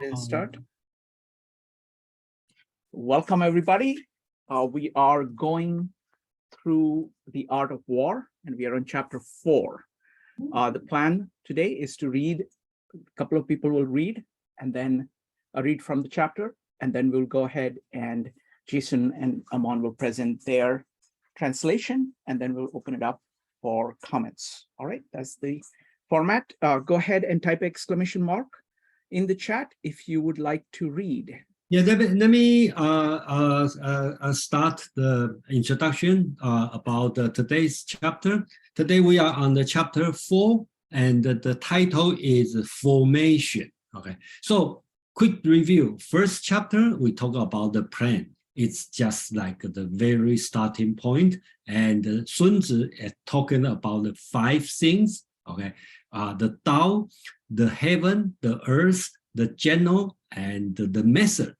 and start. Welcome, everybody. We are going through the art of war, and we are on chapter 4. The plan today is to read, a couple of people will read, and then read from the chapter, and then we'll go ahead and Jason and Aman will present their translation, and then we'll open it up for comments. All right, that's the format. Go ahead and type exclamation mark in the chat if you would like to read. Yeah, let me start the introduction about today's chapter. Today we are on the chapter 4, and the title is Formation. Okay, so quick review. First chapter, we talk about the plan. It's just like the very starting point, and Sun Tzu is talking about the 5 things. Okay, the Tao, the heaven, the earth, the general, and the method.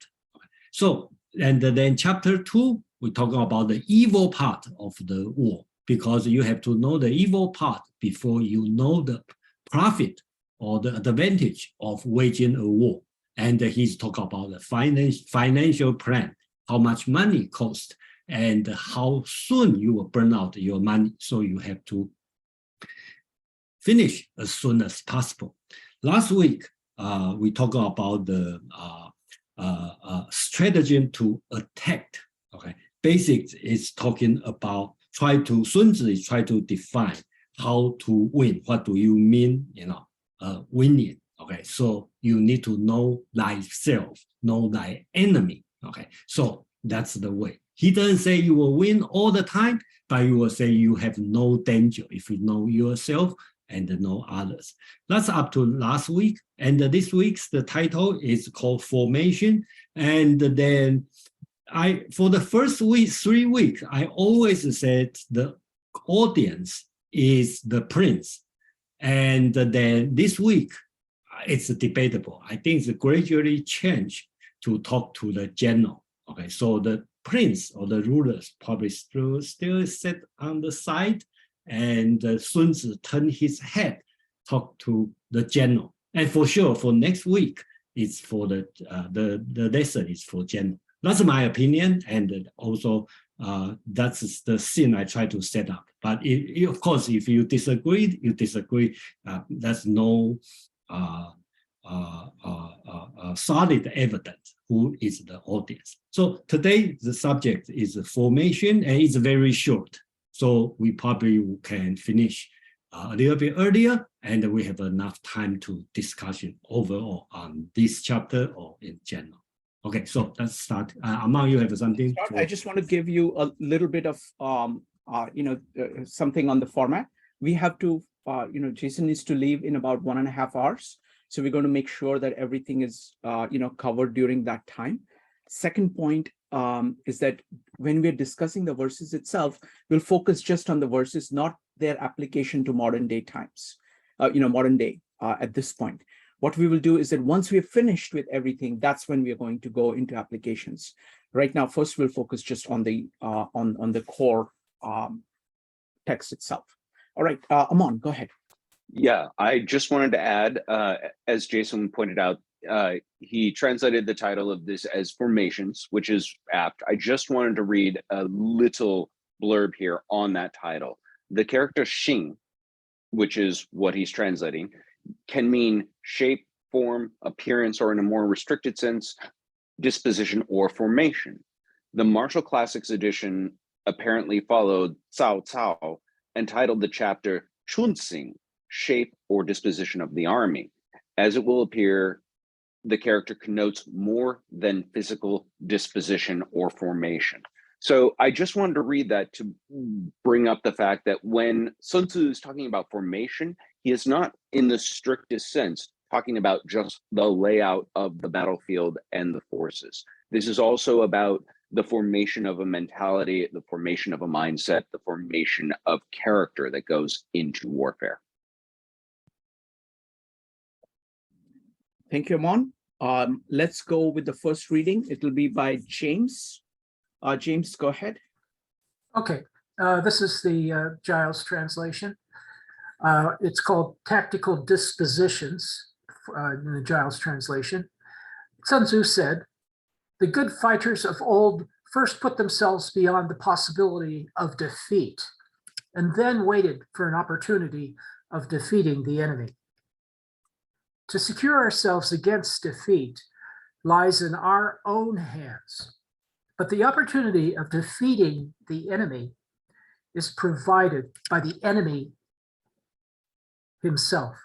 So, and then chapter 2, we talk about the evil part of the war, because you have to know the evil part before you know the profit or the advantage of waging a war. And he's talking about the financial plan, how much money costs, and how soon you will burn out your money. So you have to finish as soon as possible. Last week, we talked about the strategy to attack. Okay, basics is talking about Sun Tzu is try to define how to win. What do you mean, winning? Okay, so you need to know thyself, know thy enemy. Okay, so that's the way. He doesn't say you will win all the time, but you will say you have no danger if you know yourself and know others. That's up to last week. And this week's the title is called Formation. And then for the first 3 weeks, I always said the audience is the prince. And then this week, it's debatable. I think it's gradually changed to talk to the general. Okay, so the prince or the rulers probably still sit on the side, and Sun Tzu turned his head, talk to the general. And for sure, for next week, it's for the lesson is for general. That's my opinion, and also that's the scene I try to set up. But of course, if you disagree, you disagree. There's no solid evidence who is the audience. So today the subject is formation, and it's very short. So we probably can finish a little bit earlier, and we have enough time to discussion overall on this chapter or in general. Okay, so let's start. Aman, you have something? I just want to give you a little bit of something on the format. We have to, Jason needs to leave in about 1.5 hours. So we're going to make sure that everything is, covered during that time. Second point is that when we're discussing the verses itself, we'll focus just on the verses, not their application to modern day times, modern day at this point. What we will do is that once we're finished with everything, that's when we're going to go into applications. Right now, first we'll focus just on the core text itself. All right, Aman, go ahead. Yeah, I just wanted to add, as Jason pointed out, he translated the title of this as Formations, which is apt. I just wanted to read a little blurb here on that title. The character Xing, which is what he's translating, can mean shape, form, appearance, or in a more restricted sense, disposition or formation. The Martial Classics edition apparently followed Cao Cao and titled the chapter Chunxing, shape or disposition of the army. As it will appear, the character connotes more than physical disposition or formation. So I just wanted to read that to bring up the fact that when Sun Tzu is talking about formation, he is not in the strictest sense talking about just the layout of the battlefield and the forces. This is also about the formation of a mentality, the formation of a mindset, the formation of character that goes into warfare. Thank you, Aman. Let's go with the first reading. It will be by James. James, go ahead. Okay, this is the Giles translation. It's called Tactical Dispositions in the Giles translation. Sun Tzu said, the good fighters of old first put themselves beyond the possibility of defeat and then waited for an opportunity of defeating the enemy. To secure ourselves against defeat lies in our own hands, but the opportunity of defeating the enemy is provided by the enemy himself.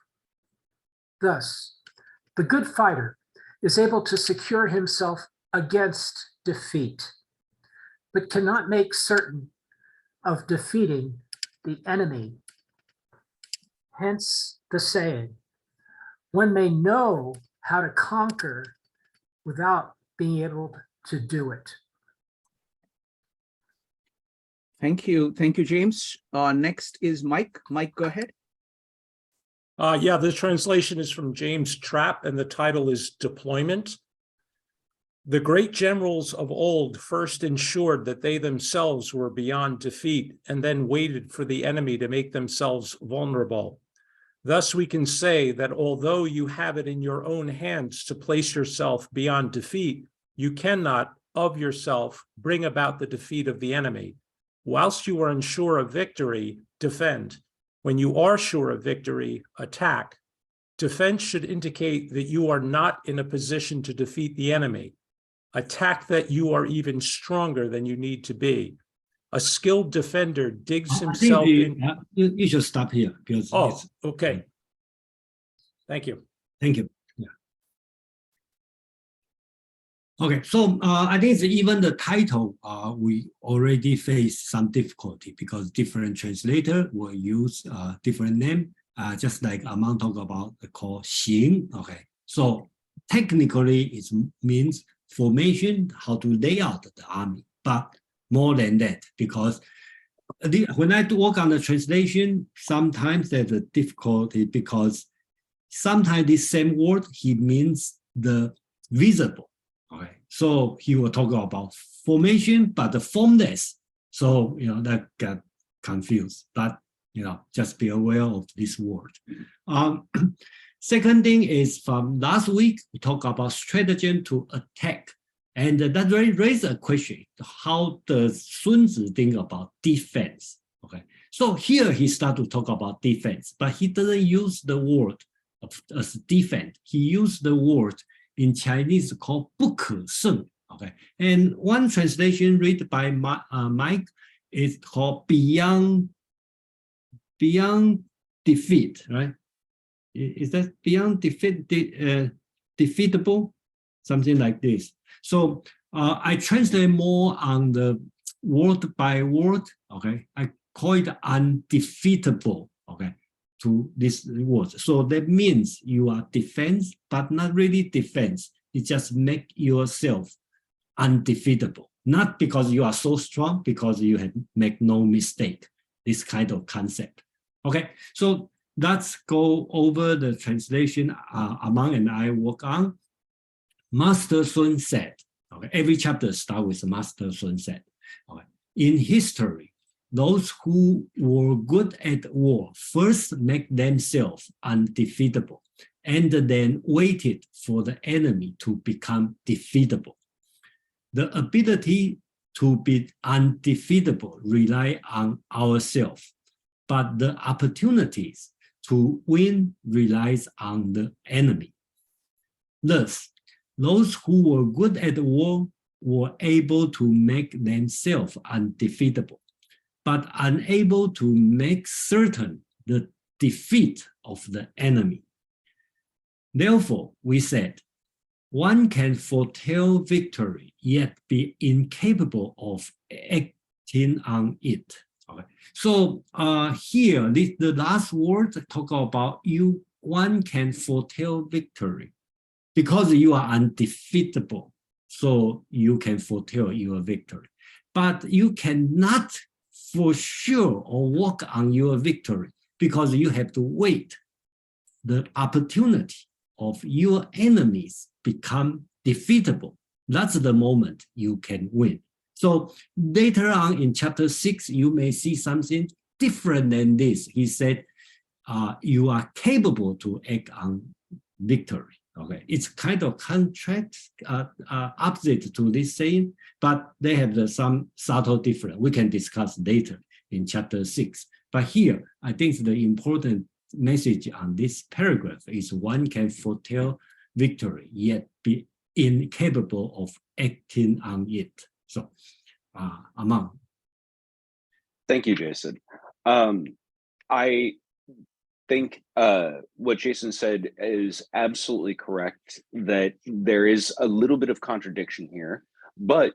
Thus, the good fighter is able to secure himself against defeat, but cannot make certain of defeating the enemy. Hence the saying, one may know how to conquer without being able to do it. Thank you. Thank you, James. Next is Mike. Mike, go ahead. Yeah, the translation is from James Trapp, and the title is Deployment. The great generals of old first ensured that they themselves were beyond defeat and then waited for the enemy to make themselves vulnerable. Thus, we can say that although you have it in your own hands to place yourself beyond defeat, you cannot, of yourself, bring about the defeat of the enemy. Whilst you are unsure of victory, defend. When you are sure of victory, attack. Defense should indicate that you are not in a position to defeat the enemy. Attack that you are even stronger than you need to be. A skilled defender digs himself in. You should stop here because. Oh, okay. Thank you. Thank you. Yeah. Okay, so I think even the title, we already face some difficulty because different translator will use different name, just like Amang talk about the call 行. Okay, so technically it means formation, how to lay out the army, but more than that, because when I do work on the translation, sometimes there's a difficulty because sometimes the same word, he means the visible. Okay, so he will talk about formation, but the formless. So, that got confused, but, just be aware of this word. Second thing is from last week, we talked about stratagem to attack. And that really raised a question, how does Sun Tzu think about defense? Okay, so here he started to talk about defense, but he doesn't use the word as defense. He used the word in Chinese called 不可胜. Okay, and one translation read by Mike is called beyond defeat, right? Is that beyond defeat, defeatable? Something like this. So I translate more on the word by word. Okay, I call it undefeatable. Okay, to this word. So that means you are defense, but not really defense. It just make yourself undefeatable. Not because you are so strong, because you have make no mistake. This kind of concept. Okay, so let's go over the translation Amang and I work on. Master Sun said, okay, every chapter starts with Master Sun said. Okay. In history, those who were good at war first make themselves undefeatable and then waited for the enemy to become defeatable. The ability to be undefeatable rely on ourselves, but the opportunities to win relies on the enemy. Thus, those who were good at war were able to make themselves undefeatable, but unable to make certain the defeat of the enemy. Therefore, we said, one can foretell victory, yet be incapable of acting on it. Okay. So here, the last word talk about one can foretell victory. Because you are undefeatable, so you can foretell your victory. But you cannot for sure or work on your victory because you have to wait the opportunity of your enemies become defeatable. That's the moment you can win. So later on in chapter 6, you may see something different than this. He said, you are capable to act on victory. Okay, it's kind of contract opposite to this saying, but they have some subtle difference. We can discuss later in chapter 6. But here, I think the important message on this paragraph is one can foretell victory, yet be incapable of acting on it. So, Among. Thank you, Jason. I think what Jason said is absolutely correct, that there is a little bit of contradiction here. But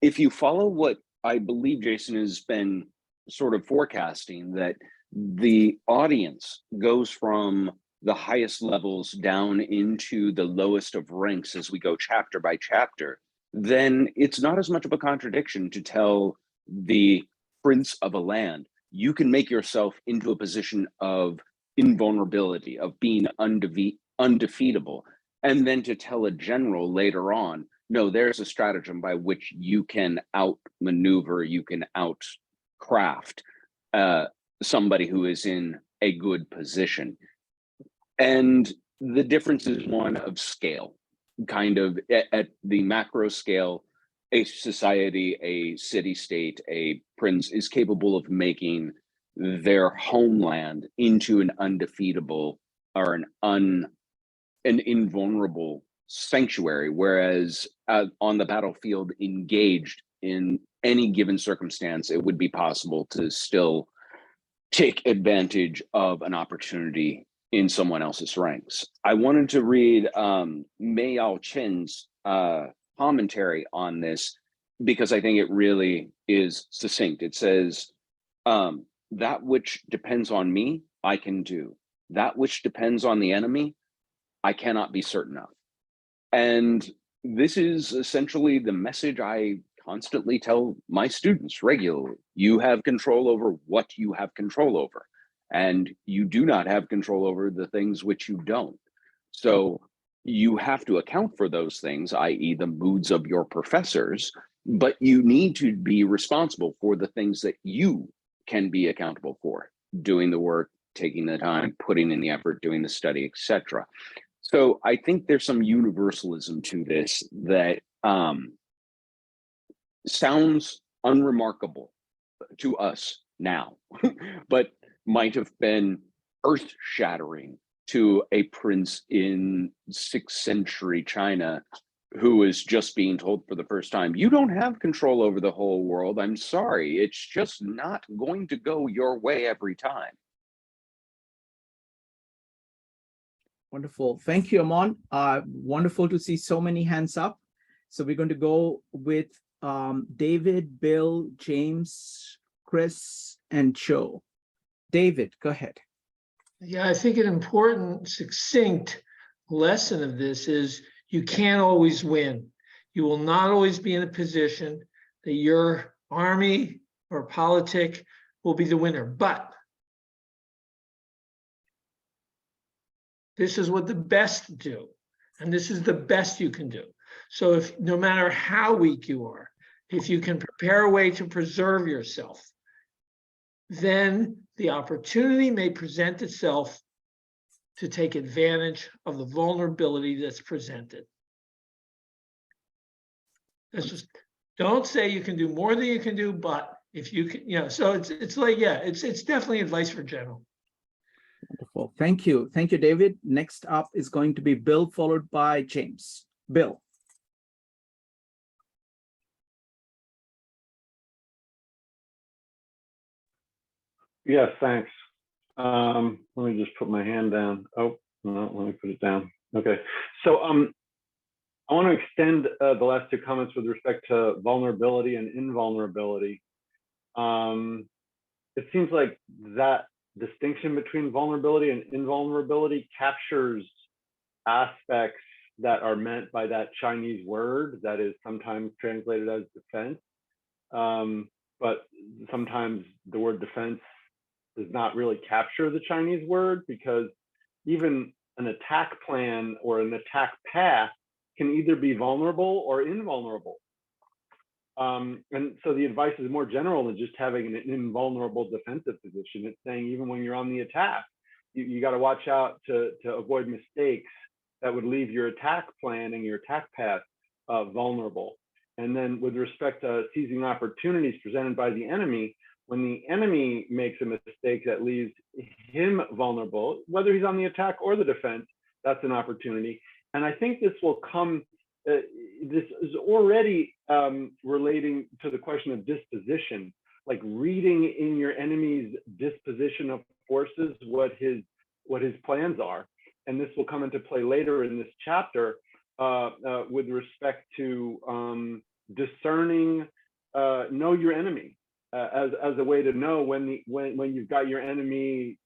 if you follow what I believe Jason has been sort of forecasting, that the audience goes from the highest levels down into the lowest of ranks as we go chapter by chapter, then it's not as much of a contradiction to tell the prince of a land, you can make yourself into a position of invulnerability, of being undefeatable, and then to tell a general later on, no, there's a stratagem by which you can outmaneuver, you can outcraft somebody who is in a good position. And the difference is one of scale, kind of at the macro scale. A society, a city-state, a prince is capable of making their homeland into an undefeatable or an invulnerable sanctuary, whereas on the battlefield, engaged in any given circumstance, it would be possible to still take advantage of an opportunity in someone else's ranks. I wanted to read Mei Yao Chen's commentary on this, because I think it really is succinct. It says, that which depends on me, I can do. That which depends on the enemy, I cannot be certain of. And this is essentially the message I constantly tell my students regularly. You have control over what you have control over, and you do not have control over the things which you don't. So you have to account for those things, i.e. the moods of your professors, but you need to be responsible for the things that you can be accountable for, doing the work, taking the time, putting in the effort, doing the study, etc. So I think there's some universalism to this that sounds unremarkable to us now, but might have been earth-shattering to a prince in 6th century China who is just being told for the first time, you don't have control over the whole world. I'm sorry, it's just not going to go your way every time. Wonderful. Thank you, Amon. Wonderful to see so many hands up. So we're going to go with David, Bill, James, Chris, and Joe. David, go ahead. Yeah, I think an important, succinct lesson of this is you can't always win. You will not always be in a position that your army or politic will be the winner. But this is what the best do, and this is the best you can do. So if no matter how weak you are, if you can prepare a way to preserve yourself, then the opportunity may present itself to take advantage of the vulnerability that's presented. That's just, don't say you can do more than you can do, but if you can, you know, so it's like, yeah, it's definitely advice for general. Wonderful. Thank you. Thank you, David. Next up is going to be Bill, followed by James. Bill. Yes, thanks. Let me just put my hand down. Oh, no, let me put it down. Okay. So I want to extend the last two comments with respect to vulnerability and invulnerability. It seems like that distinction between vulnerability and invulnerability captures aspects that are meant by that Chinese word that is sometimes translated as defense. But sometimes the word defense does not really capture the Chinese word, because even an attack plan or an attack path can either be vulnerable or invulnerable. And so the advice is more general than just having an invulnerable defensive position. It's saying even when you're on the attack, you got to watch out to avoid mistakes that would leave your attack plan and your attack path vulnerable. And then with respect to seizing opportunities presented by the enemy, when the enemy makes a mistake that leaves him vulnerable, whether he's on the attack or the defense, that's an opportunity. And I think this will come, this is already relating to the question of disposition, like reading in your enemy's disposition of forces what his plans are. And this will come into play later in this chapter with respect to discerning, know your enemy as a way to know when you've got your enemy,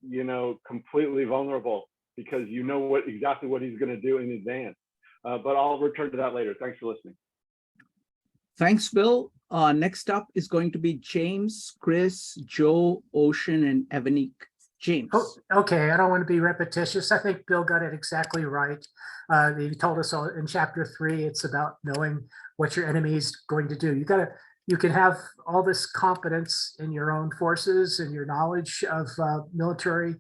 completely vulnerable, because you know exactly what he's going to do in advance. But I'll return to that later. Thanks for listening. Thanks, Bill. Next up is going to be James, Chris, Joe, Ocean, and Evanique. James. Oh, okay, I don't want to be repetitious. I think Bill got it exactly right. He told us in chapter 3, it's about knowing what your enemy is going to do. You can have all this confidence in your own forces and your knowledge of military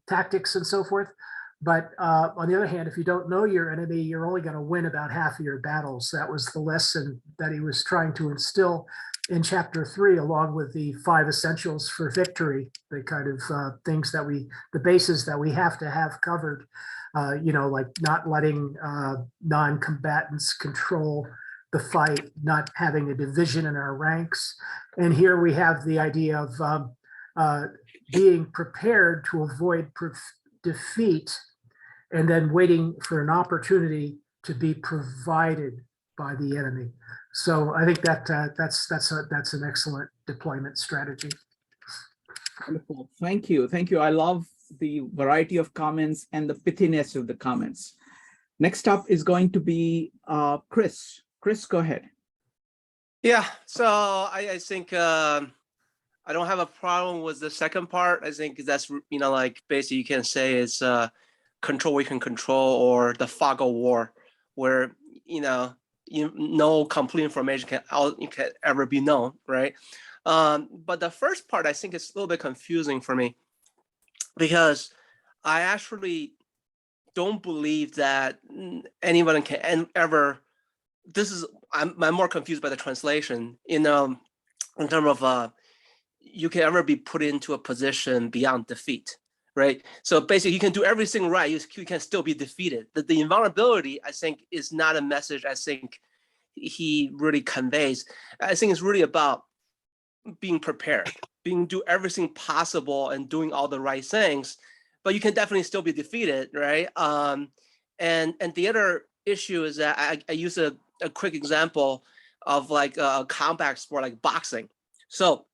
tactics and so forth. But on the other hand, if you don't know your enemy, you're only going to win about half of your battles. That was the lesson that he was trying to instill in chapter 3, along with the 5 essentials for victory, the kind of things that the bases that we have to have covered, like not letting non-combatants control the fight, not having a division in our ranks. And here we have the idea of being prepared to avoid defeat, and then waiting for an opportunity to be provided by the enemy. So I think that that's an excellent deployment strategy. Wonderful. Thank you. Thank you. I love the variety of comments and the pithiness of the comments. Next up is going to be Chris. Chris, go ahead. Yeah, so I think I don't have a problem with the second part. I think that's, like basically you can say it's control we can control, or the fog of war, where, no complete information can ever be known, right? But the first part, I think, is a little bit confusing for me, because I actually don't believe that anyone can ever. I'm more confused by the translation. In terms of you can ever be put into a position beyond defeat, right? So basically, you can do everything right, you can still be defeated. The invulnerability, I think, is not a message I think he really conveys. I think it's really about being prepared, do everything possible and doing all the right things, but you can definitely still be defeated, right? And the other issue is that I use a quick example of like a combat sport like boxing. So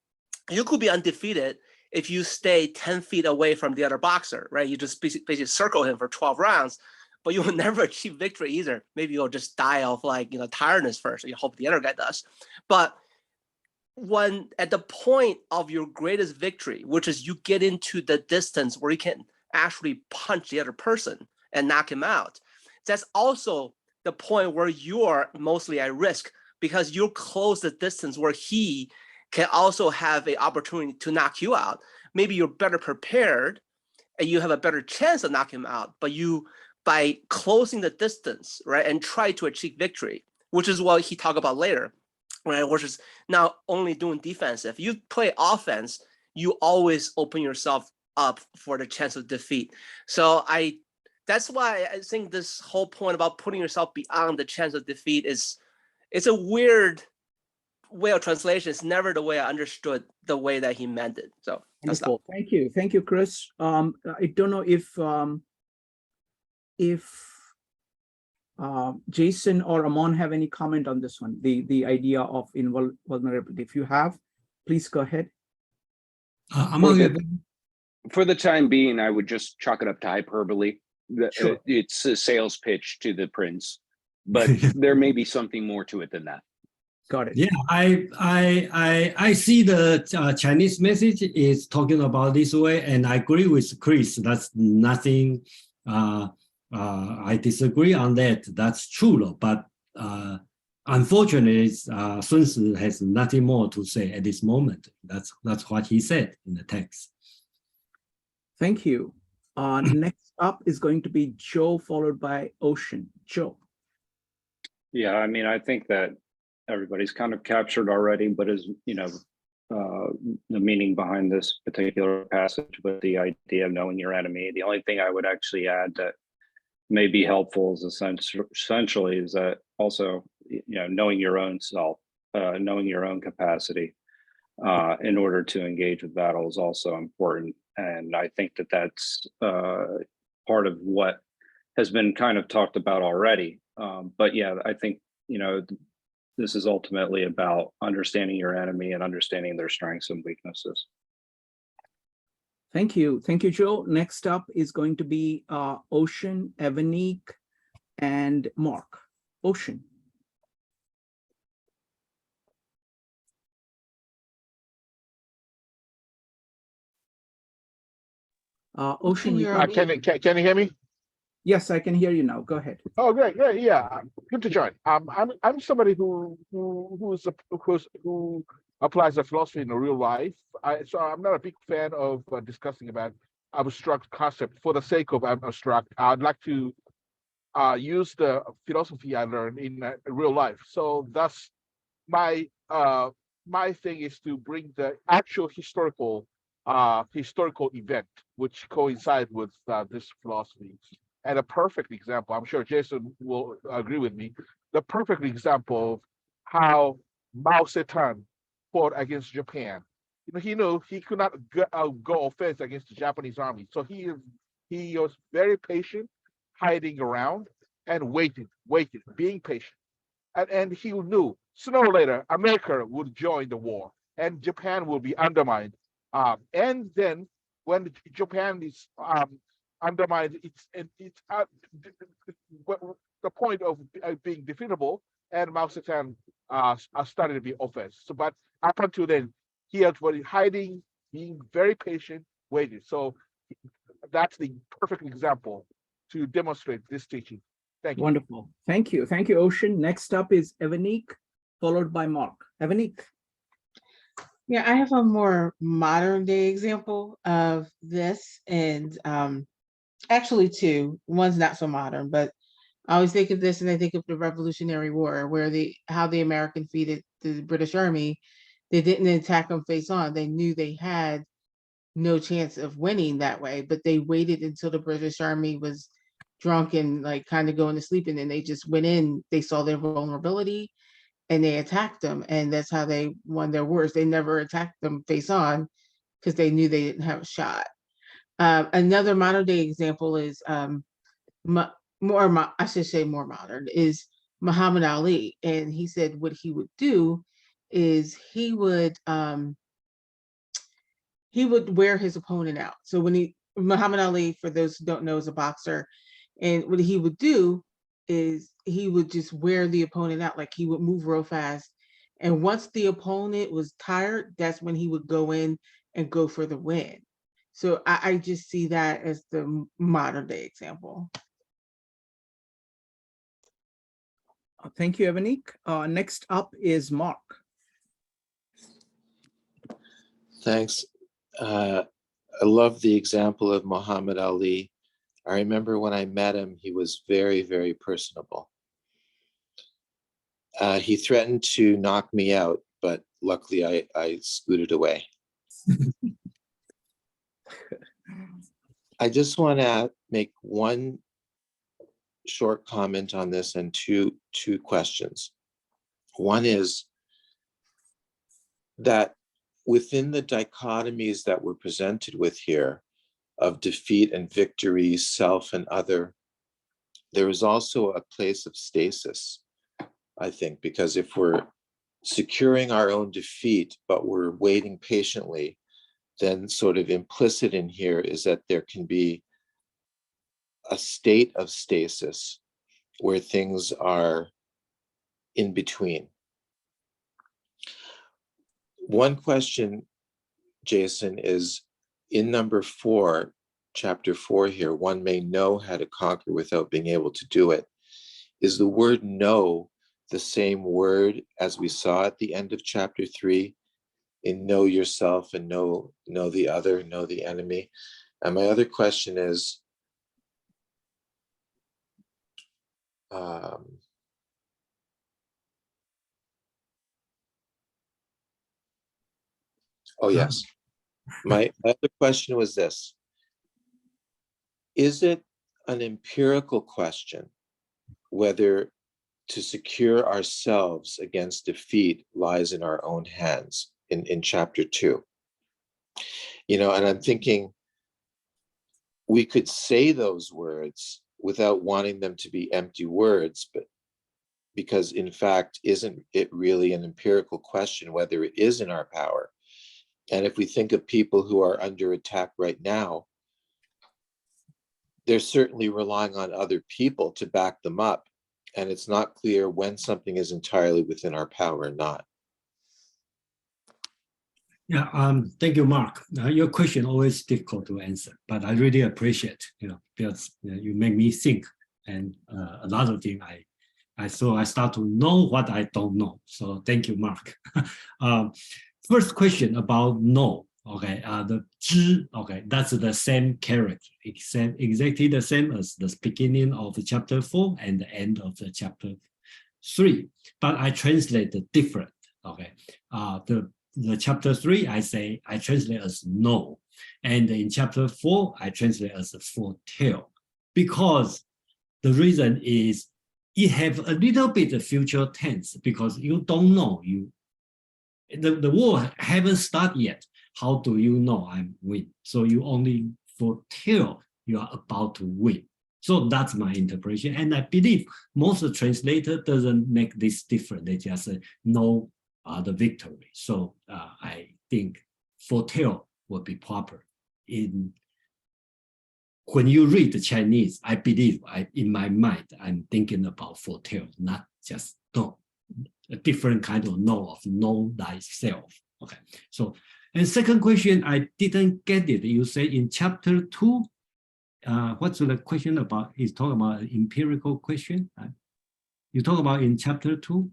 you could be undefeated if you stay 10 feet away from the other boxer, right? You just basically circle him for 12 rounds, but you will never achieve victory either. Maybe you'll just die of tiredness first. You hope the other guy does. But when at the point of your greatest victory, which is you get into the distance where you can actually punch the other person and knock him out, that's also the point where you are mostly at risk, because you're close the distance where he can also have an opportunity to knock you out. Maybe you're better prepared and you have a better chance of knocking him out, but by closing the distance, right, and try to achieve victory, which is what he talked about later, right, which is not only doing defensive. You play offense, you always open yourself up for the chance of defeat. So that's why I think this whole point about putting yourself beyond the chance of defeat it's a weird way of translation. It's never the way I understood the way that he meant it. So wonderful. Thank you, Chris. I don't know if Jason or Amon have any comment on this one, the idea of invulnerability. If you have, please go ahead. For the time being, I would just chalk it up to hyperbole. Sure. It's a sales pitch to the prince, but there may be something more to it than that. Got it. Yeah, I see the Chinese message is talking about this way, and I agree with Chris. That's nothing. I disagree on that. That's true, but unfortunately, Sun Tzu has nothing more to say at this moment. That's what he said in the text. Thank you. Next up is going to be Joe, followed by Ocean. Joe. Yeah, I mean, I think that everybody's kind of captured already, but as you know, the meaning behind this particular passage with the idea of knowing your enemy. The only thing I would actually add that may be helpful is essentially is that also, you know, knowing your own self, knowing your own capacity in order to engage with battle is also important. And I think that that's part of what has been kind of talked about already. But yeah, I think, you know, this is ultimately about understanding your enemy and understanding their strengths and weaknesses. Thank you. Thank you, Joe. Next up is going to be Ocean, Evanique, and Mark. Ocean. Ocean, you can you hear me? Yes, I can hear you now. Go ahead. Oh, great, yeah. Good to join. I'm somebody who applies the philosophy in the real life. So I'm not a big fan of discussing about abstract concept for the sake of abstract. I'd like to use the philosophy I learned in real life. So thus, my thing is to bring the actual historical event which coincide with this philosophy. And a perfect example, I'm sure Jason will agree with me, the perfect example of how Mao Zedong fought against Japan. You know, he knew he could not go offense against the Japanese army. So he was very patient, hiding around and waiting, being patient. And he knew sooner or later, America would join the war and Japan will be undermined. And then when Japan is undermined, it's the point of being defeatable, and Mao Zedong started to be offense. So, but up until then, he was hiding, being very patient, waiting. So that's the perfect example to demonstrate this teaching. Thank you. Wonderful. Thank you. Thank you, Ocean. Next up is Evanique, followed by Mark. Evanique. Yeah, I have a more modern day example of this, and actually two. One's not so modern, but I always think of this and I think of the Revolutionary War, where how the Americans defeated the British Army. They didn't attack them face on. They knew they had no chance of winning that way, but they waited until the British Army was drunk and like kind of going to sleep, and then they just went in. They saw their vulnerability and they attacked them, and that's how they won their wars. They never attacked them face on because they knew they didn't have a shot. Another modern day example is I should say more modern, is Muhammad Ali. And he said what he would do is he would wear his opponent out. So when Muhammad Ali, for those who don't know, is a boxer. And what he would do is he would just wear the opponent out. Like he would move real fast. And once the opponent was tired, that's when he would go in and go for the win. So I just see that as the modern day example. Thank you, Evanique. Next up is Mark. Thanks. I love the example of Muhammad Ali. I remember when I met him, he was very, very personable. He threatened to knock me out, but luckily I scooted away. I just want to make one short comment on this and two questions. One is that within the dichotomies that we're presented with here of defeat and victory, self and other, there is also a place of stasis, I think, because if we're securing our own defeat, but we're waiting patiently, then sort of implicit in here is that there can be a state of stasis where things are in between. One question, Jason, is in number 4, chapter 4 here, one may know how to conquer without being able to do it. Is the word know the same word as we saw at the end of chapter 3 in know yourself and know the other, know the enemy? And my other question is, oh yes, my other question was this. Is it an empirical question whether to secure ourselves against defeat lies in our own hands in chapter 2? You know, and I'm thinking we could say those words without wanting them to be empty words, but because in fact, isn't it really an empirical question whether it is in our power? And if we think of people who are under attack right now, they're certainly relying on other people to back them up. And it's not clear when something is entirely within our power or not. Yeah, thank you, Mark. Your question always difficult to answer, but I really appreciate, because you make me think. And another thing, I start to know what I don't know. So thank you, Mark. First question about no. Okay, the 知, okay, that's the same character, exactly the same as the beginning of chapter 4 and the end of the chapter 3. But I translate it different. Okay, the chapter 3, I translate as no, and in chapter 4, I translate as foretell, because the reason is it have a little bit of future tense, because you don't know, the war haven't started yet. How do you know I'm win? So you only foretell you are about to win. So that's my interpretation, and I believe most of the translator doesn't make this different. They just know the victory. So I think foretell would be proper. When you read the Chinese, I believe in my mind, I'm thinking about foretell, not just know. A different kind of know thyself. Okay. So, and second question, I didn't get it. You say in chapter 2, what's the question about? He's talking about an empirical question. You talk about in chapter 2?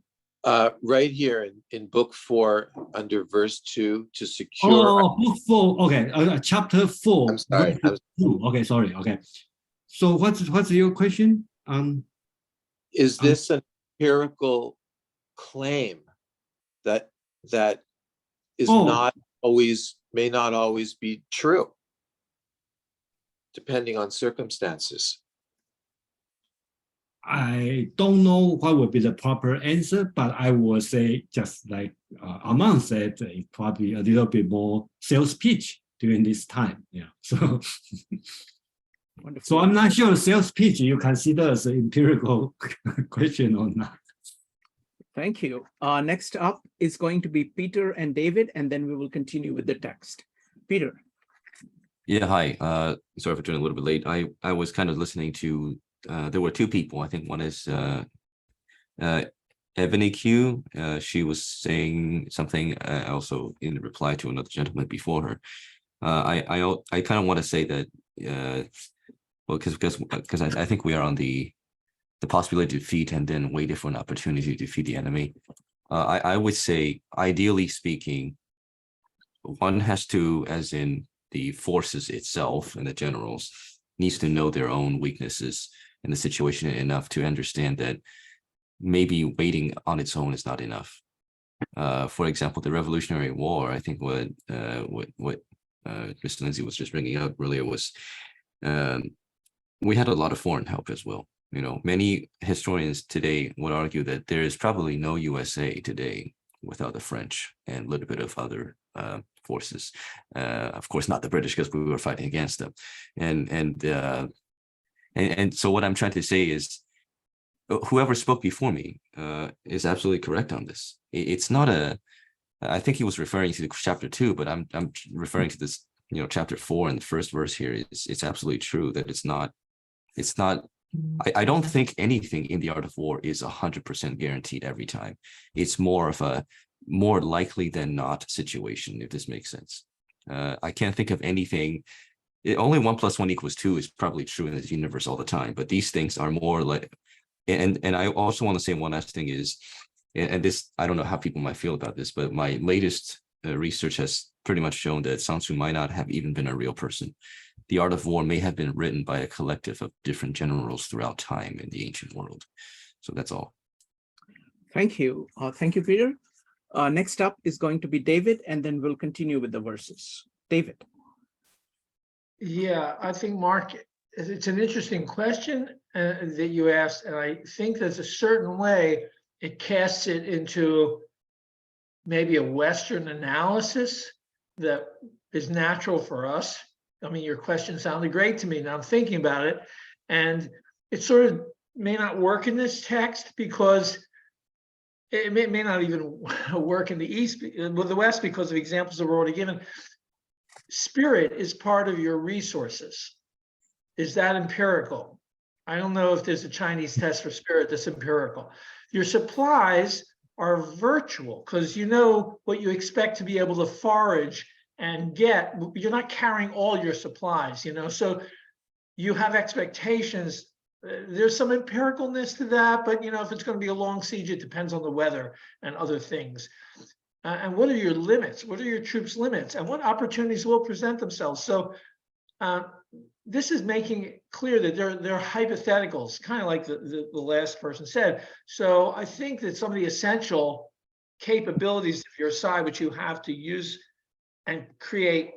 Right here in book 4, under verse 2, to secure. Oh, book 4. Okay, chapter 4. I'm sorry. 2. Okay, sorry. Okay. So what's your question? Is this an empirical claim that is may not always be true, depending on circumstances? I don't know what would be the proper answer, but I would say, just like Armand said, it's probably a little bit more sales pitch during this time. Yeah. So, so I'm not sure sales pitch you consider as an empirical question or not. Thank you. Next up is going to be Peter and David, and then we will continue with the text. Peter. Yeah, hi. Sorry for joining a little bit late. I was kind of listening to, there were two people. I think one is Ebony Q. She was saying something also in reply to another gentleman before her. I kind of want to say that, well, because I think we are on the possibility to defeat and then waiting for an opportunity to defeat the enemy. I would say, ideally speaking, one has to, as in the forces itself and the generals, needs to know their own weaknesses in the situation enough to understand that maybe waiting on its own is not enough. For example, the Revolutionary War, I think what Mr. Lindsay was just bringing up earlier was we had a lot of foreign help as well. You know, many historians today would argue that there is probably no USA today without the French and a little bit of other forces. Of course, not the British, because we were fighting against them. And so what I'm trying to say is, whoever spoke before me is absolutely correct on this. It's not I think he was referring to chapter 2, but I'm referring to this, chapter 4 and the first verse here. It's absolutely true that it's not. I don't think anything in the art of war is 100% guaranteed every time. It's more of a more likely than not situation, if this makes sense. I can't think of anything. Only 1 + 1 = 2 is probably true in the universe all the time, but these things are more like, and I also want to say one last thing is, and this, I don't know how people might feel about this, but my latest research has pretty much shown that Sun Tzu might not have even been a real person. The Art of War may have been written by a collective of different generals throughout time in the ancient world. So that's all. Thank you. Thank you, Peter. Next up is going to be David, and then we'll continue with the verses. David. Yeah, I think, Mark, it's an interesting question that you asked, and I think there's a certain way it casts it into maybe a Western analysis that is natural for us. I mean, your question sounded great to me. Now I'm thinking about it, and it sort of may not work in this text because it may not even work in the East, with the West, because of examples that were already given. Spirit is part of your resources. Is that empirical? I don't know if there's a Chinese test for spirit that's empirical. Your supplies are virtual because you know what you expect to be able to forage and get. You're not carrying all your supplies, you know, so you have expectations. There's some empiricalness to that, but you know, if it's going to be a long siege, it depends on the weather and other things. And what are your limits? What are your troops' limits? And what opportunities will present themselves? So this is making it clear that they're hypotheticals, kind of like the last person said. So I think that some of the essential capabilities of your side, which you have to use and create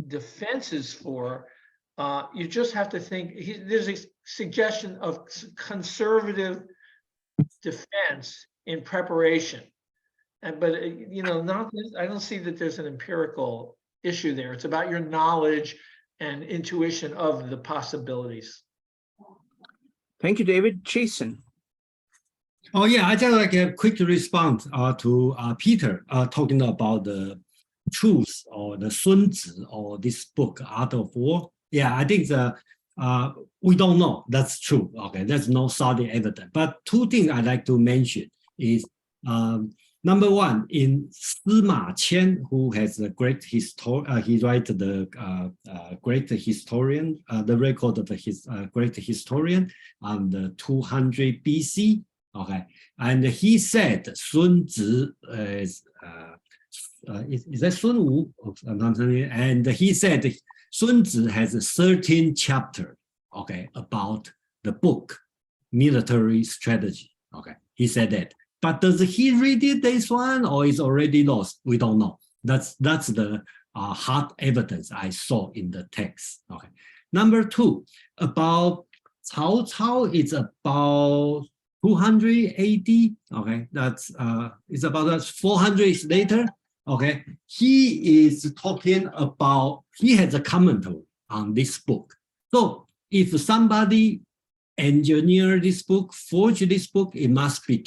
defenses for, you just have to think. There's a suggestion of conservative defense in preparation. But you know, I don't see that there's an empirical issue there. It's about your knowledge and intuition of the possibilities. Thank you, David. Jason. Oh yeah, I just like a quick response to Peter talking about the truth or the Sun Tzu or this book, Art of War. Yeah, I think we don't know. That's true. Okay, there's no solid evidence. But two things I'd like to mention is number one, in Sima Qian, who has a great historian, he writes the great historian, the record of his great historian on the 200 BC. Okay, and he said Sun Tzu is that Sun Wu? And he said Sun Tzu has a 13 chapter, okay, about the book, military strategy. Okay, he said that. But does he read it, this one, or is already lost? We don't know. That's the hard evidence I saw in the text. Okay. Number two, about Cao Cao, it's about 200 AD. Okay, that's it's about 400 years later. Okay, he is talking about, he has a commentary on this book. So if somebody engineer this book, forge this book, it must be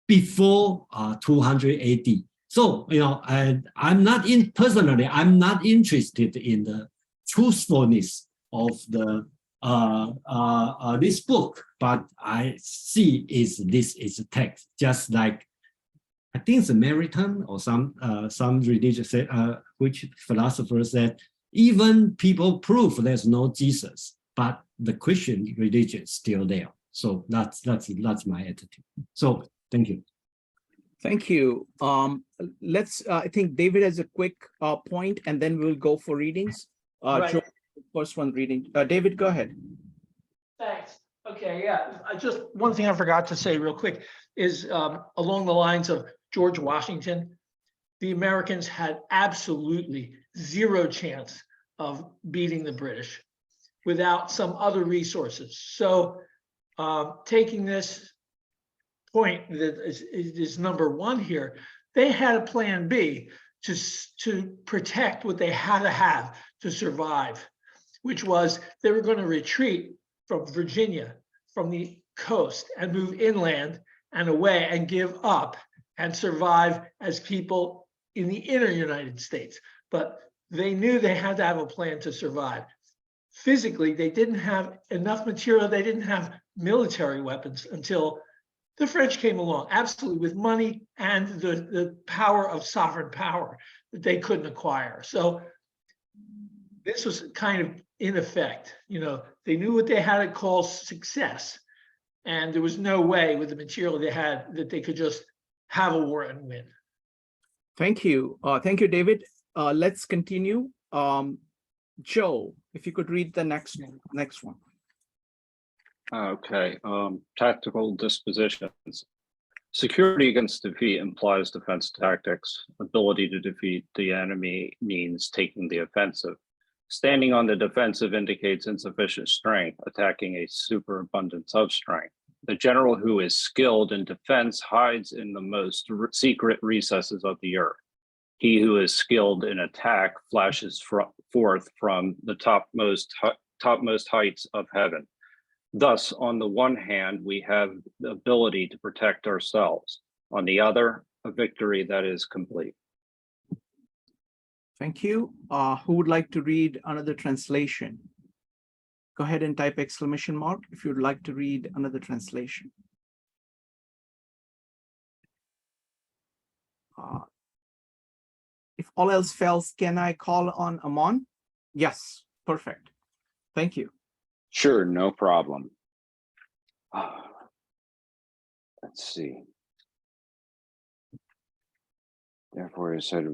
before 200 AD. So, you know, I'm not personally, I'm not interested in the truthfulness of the this book, but I see this is a text, just like I think it's Samaritan or some religious which philosopher said, even people prove there's no Jesus, but the Christian religion is still there. So that's my attitude. So thank you. Thank you. Let's. I think David has a quick point, and then we'll go for readings. Right. Joe, first one reading. David, go ahead. Thanks. Okay. Yeah. One thing I forgot to say real quick is along the lines of George Washington, the Americans had absolutely zero chance of beating the British without some other resources. So taking this point that is number one here, they had a plan B to protect what they had to have to survive, which was they were going to retreat from Virginia, from the coast, and move inland and away and give up and survive as people in the inner United States. But they knew they had to have a plan to survive. Physically, they didn't have enough material. They didn't have military weapons until the French came along, absolutely, with money and the power of sovereign power that they couldn't acquire. So this was kind of in effect, you know, they knew what they had to call success. And there was no way with the material they had that they could just have a war and win. Thank you. Thank you, David. Let's continue. Joe, if you could read the next one. Okay, tactical dispositions. Security against defeat implies defense tactics. Ability to defeat the enemy means taking the offensive. Standing on the defensive indicates insufficient strength, attacking a superabundance of strength. The general who is skilled in defense hides in the most secret recesses of the earth. He who is skilled in attack flashes forth from the topmost heights of heaven. Thus, on the one hand, we have the ability to protect ourselves. On the other, a victory that is complete. Thank you. Who would like to read another translation? Go ahead and type exclamation mark if you'd like to read another translation. If all else fails, can I call on Aman? Yes, perfect. Thank you. Sure, no problem. Let's see. Therefore, I said,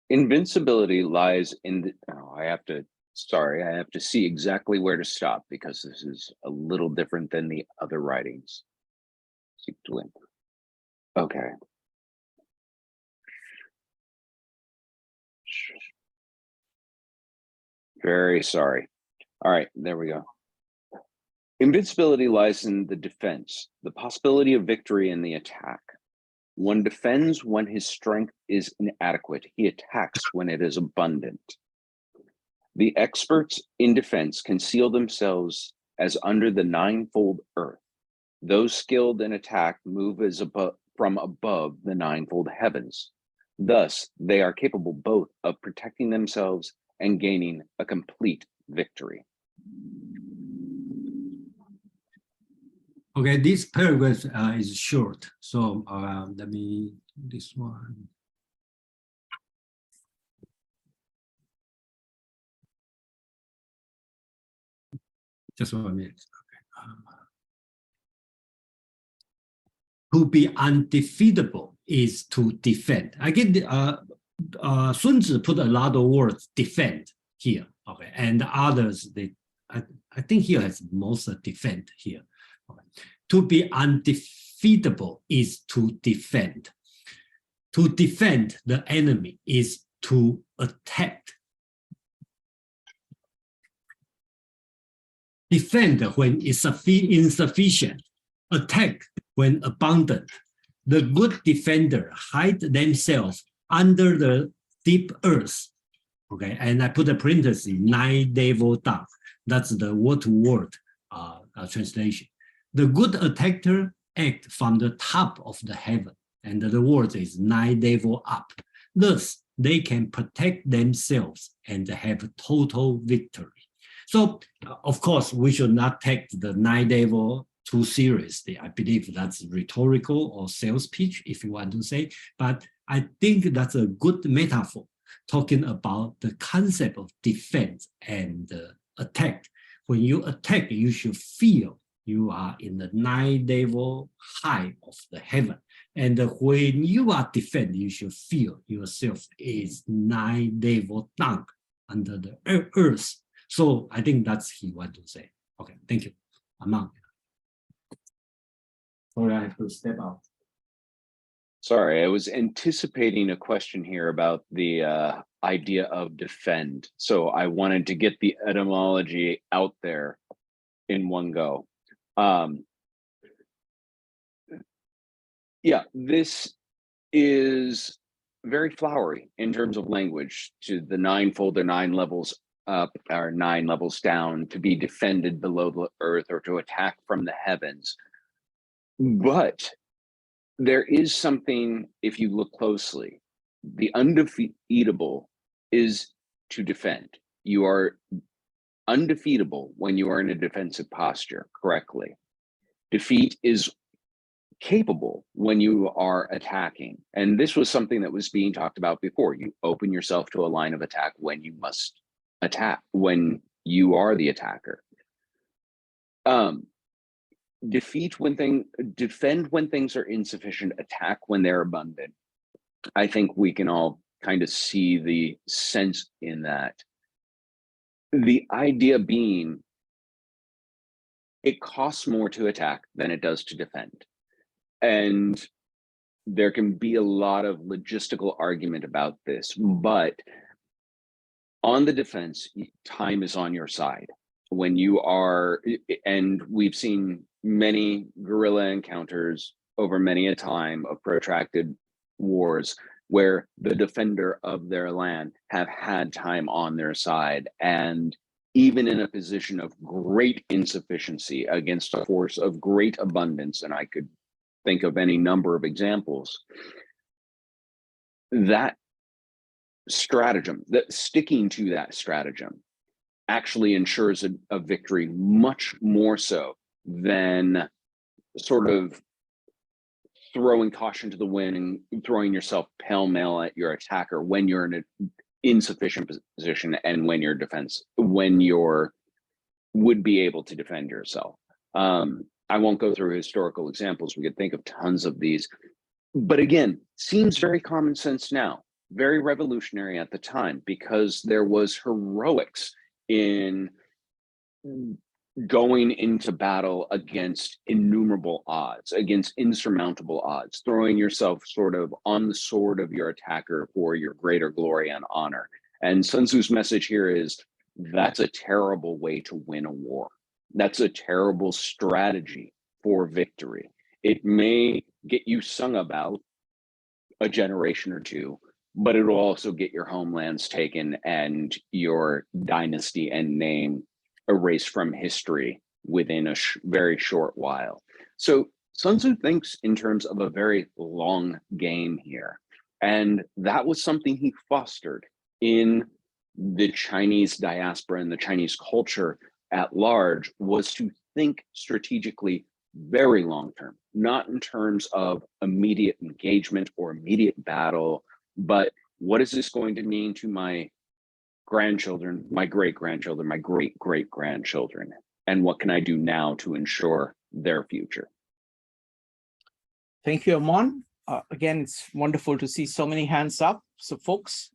invincibility lies in the, I have to see exactly where to stop because this is a little different than the other writings. Seek to win. Okay. Very sorry. All right, there we go. Invincibility lies in the defense, the possibility of victory in the attack. One defends when his strength is inadequate. He attacks when it is abundant. The experts in defense conceal themselves as under the ninefold earth. Those skilled in attack move as from above the ninefold heavens. Thus, they are capable both of protecting themselves and gaining a complete victory. Okay, this paragraph is short, so let me this one. Just 1 minute. Okay. To be undefeatable is to defend. Again, Sun Tzu put a lot of words defend here. Okay, and others I think here has most defend here. Okay. To be undefeatable is to defend. To defend the enemy is to attack. Defend when it's insufficient, attack when abundant. The good defender hide themselves under the deep earth. Okay, and I put a parenthesis, 9 devil down. That's the word-to-word translation. The good attacker act from the top of the heaven, and the word is 9 devil up. Thus, they can protect themselves and have total victory. So, of course, we should not take the 9 devil too seriously. I believe that's rhetorical or sales pitch, if you want to say, but I think that's a good metaphor talking about the concept of defense and attack. When you attack, you should feel you are in the 9 devil high of the heaven. And when you are defend, you should feel yourself is 9 devil down under the earth. So I think that's he want to say. Okay, thank you. Aman. Sorry, I have to step out. Sorry, I was anticipating a question here about the idea of defend. So I wanted to get the etymology out there in one go. Yeah, this is very flowery in terms of language. To the ninefold or 9 levels up or 9 levels down, to be defended below the earth or to attack from the heavens. But there is something, if you look closely, the undefeatable is to defend. You are undefeatable when you are in a defensive posture correctly. Defeat is capable when you are attacking. And this was something that was being talked about before. You open yourself to a line of attack when you must attack, when you are the attacker. defend when things are insufficient, attack when they're abundant. I think we can all kind of see the sense in that. The idea being, it costs more to attack than it does to defend. And there can be a lot of logistical argument about this, but on the defense, time is on your side. When you are, and we've seen many guerrilla encounters over many a time of protracted wars where the defender of their land have had time on their side, and even in a position of great insufficiency against a force of great abundance, and I could think of any number of examples, that stratagem, that sticking to that stratagem actually ensures a victory much more so than sort of throwing caution to the wind and throwing yourself pell-mell at your attacker when you're in an insufficient position and when you're would be able to defend yourself. I won't go through historical examples. We could think of tons of these, but again, seems very common sense now, very revolutionary at the time, because there was heroics in going into battle against innumerable odds, against insurmountable odds, throwing yourself sort of on the sword of your attacker for your greater glory and honor. And Sun Tzu's message here is, that's a terrible way to win a war. That's a terrible strategy for victory. It may get you sung about a generation or two, but it will also get your homelands taken and your dynasty and name erased from history within a very short while. So Sun Tzu thinks in terms of a very long game here. And that was something he fostered in the Chinese diaspora and the Chinese culture at large, was to think strategically very long term, not in terms of immediate engagement or immediate battle, but what is this going to mean to my grandchildren, my great-grandchildren, my great-great-grandchildren, and what can I do now to ensure their future? Thank you, Amon. Again, it's wonderful to see so many hands up. So folks,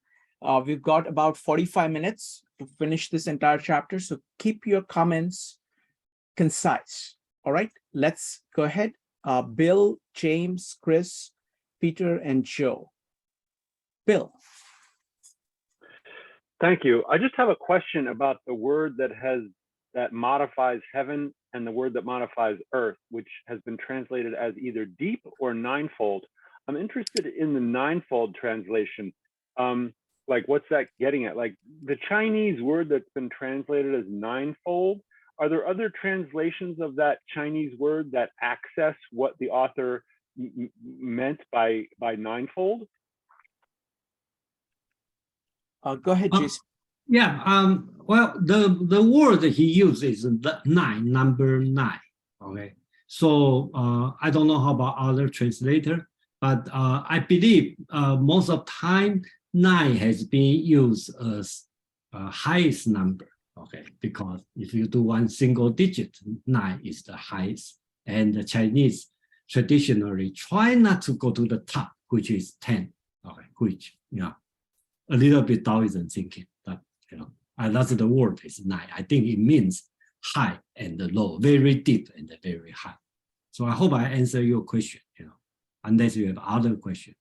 we've got about 45 minutes to finish this entire chapter. So keep your comments concise. All right, let's go ahead. Bill, James, Chris, Peter, and Joe. Bill. Thank you. I just have a question about the word that modifies heaven and the word that modifies earth, which has been translated as either deep or ninefold. I'm interested in the ninefold translation. Like, what's that getting at? Like, the Chinese word that's been translated as ninefold, are there other translations of that Chinese word that access what the author meant by ninefold? Go ahead, Jason. Yeah. Well, the word that he uses is nine, number 9. Okay. So I don't know how about other translator, but I believe most of the time 9 has been used as highest number. Okay, because if you do one single digit, 9 is the highest, and the Chinese traditionally try not to go to the top, which is 10. Okay, which a little bit Taoism thinking, but that's the word is 9. I think it means high and low, very deep and very high. So I hope I answer your question. Unless you have other question.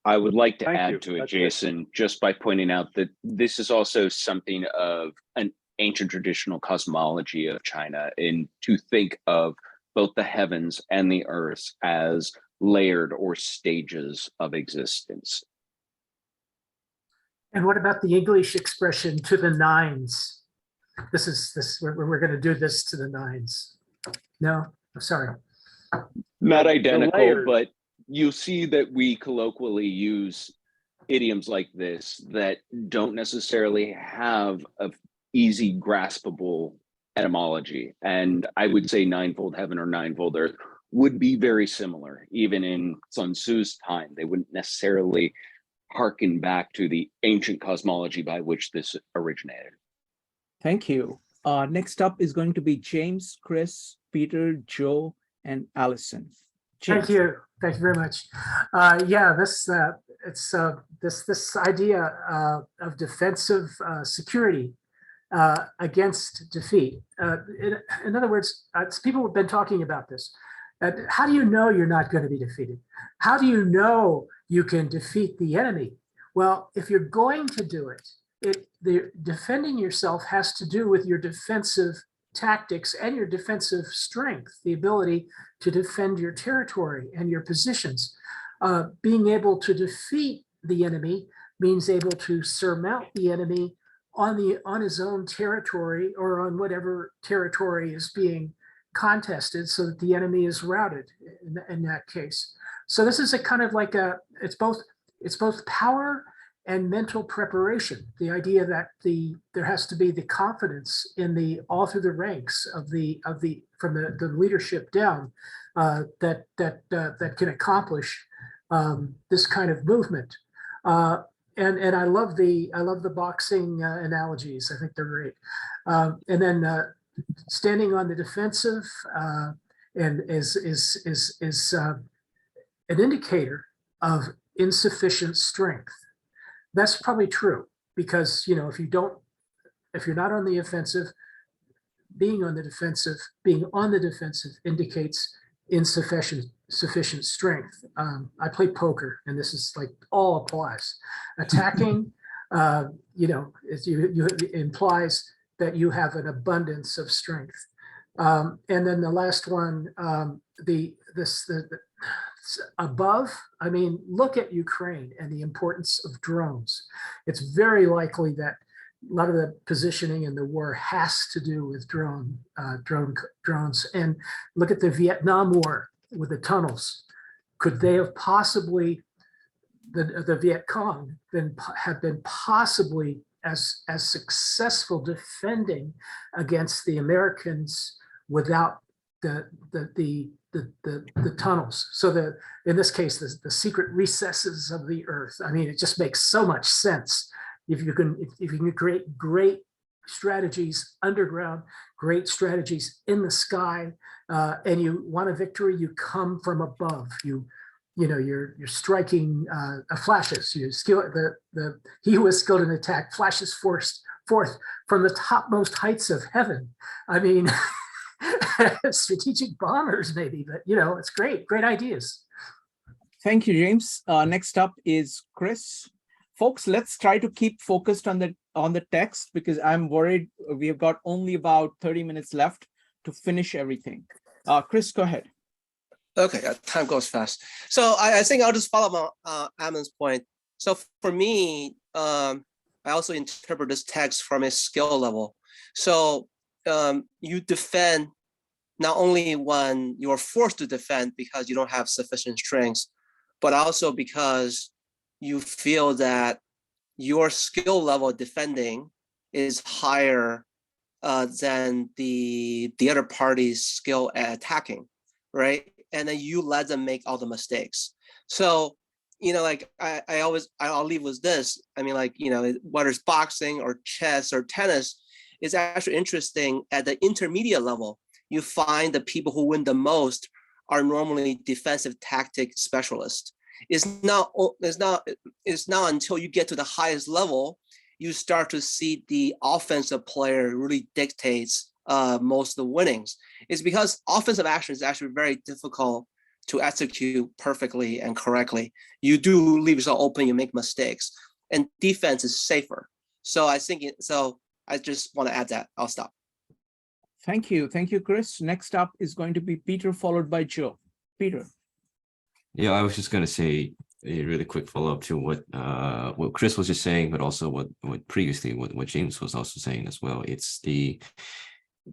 I would like to add to it, Jason, just by pointing out that this is also something of an ancient traditional cosmology of China, in to think of both the heavens and the earth as layered or stages of existence. And what about the English expression "to the nines"? We're going to do this to the nines. No, I'm sorry. Not identical, but you'll see that we colloquially use idioms like this that don't necessarily have an easy graspable etymology. And I would say ninefold heaven or ninefold earth would be very similar. Even in Sun Tzu's time, they wouldn't necessarily harken back to the ancient cosmology by which this originated. Thank you. Next up is going to be James, Chris, Peter, Joe, and Allison. Thank you very much. Yeah, this idea of defensive security against defeat. In other words, people have been talking about this. How do you know you're not going to be defeated? How do you know you can defeat the enemy? Well, if you're going to do it, the defending yourself has to do with your defensive tactics and your defensive strength, the ability to defend your territory and your positions. Being able to defeat the enemy means able to surmount the enemy on his own territory or on whatever territory is being contested, so that the enemy is routed in that case. So this is a kind of like it's both power and mental preparation. The idea that there has to be the confidence in all through the ranks of from the leadership down that can accomplish this kind of movement. And I love the boxing analogies. I think they're great. And then standing on the defensive and is an indicator of insufficient strength. That's probably true, because if you're not on the offensive, being on the defensive indicates insufficient strength. I play poker, and this is like all applies. Attacking, it implies that you have an abundance of strength. And then the last one, above, I mean, look at Ukraine and the importance of drones. It's very likely that a lot of the positioning in the war has to do with drones. And look at the Vietnam War with the tunnels. Could they have possibly, the Viet Cong, have been possibly as successful defending against the Americans without the tunnels? So in this case, the secret recesses of the earth. I mean, it just makes so much sense. If you can create great strategies underground, great strategies in the sky, and you want a victory, you come from above. You're striking flashes. He who is skilled in attack flashes forth from the topmost heights of heaven. I mean, strategic bombers maybe, but it's great ideas. Thank you, James. Next up is Chris. Folks, let's try to keep focused on the text, because I'm worried we have got only about 30 minutes left to finish everything. Chris, go ahead. Okay, time goes fast. So I think I'll just follow up on Amon's point. So for me, I also interpret this text from a skill level. So you defend not only when you're forced to defend because you don't have sufficient strength, but also because you feel that your skill level defending is higher than the other party's skill at attacking, right? And then you let them make all the mistakes. So, like I'll leave with this. I mean, like, whether it's boxing or chess or tennis, it's actually interesting at the intermediate level. You find the people who win the most are normally defensive tactic specialists. It's not until you get to the highest level, you start to see the offensive player really dictates most of the winnings. It's because offensive action is actually very difficult to execute perfectly and correctly. You do leave yourself open, you make mistakes, and defense is safer. So I just want to add that. I'll stop. Thank you, Chris. Next up is going to be Peter, followed by Joe. Peter. Yeah, I was just going to say a really quick follow-up to what Chris was just saying, but also what James was also saying as well. It's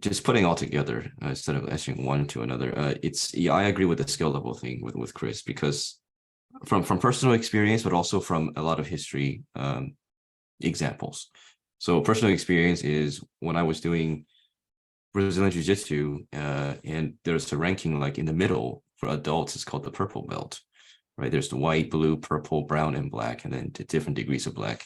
just putting all together instead of answering one to another. I agree with the skill level thing with Chris, because from personal experience, but also from a lot of history examples. So personal experience is when I was doing Brazilian Jiu-Jitsu, and there's a ranking like in the middle for adults. It's called the purple belt, right? There's the white, blue, purple, brown, and black, and then to different degrees of black.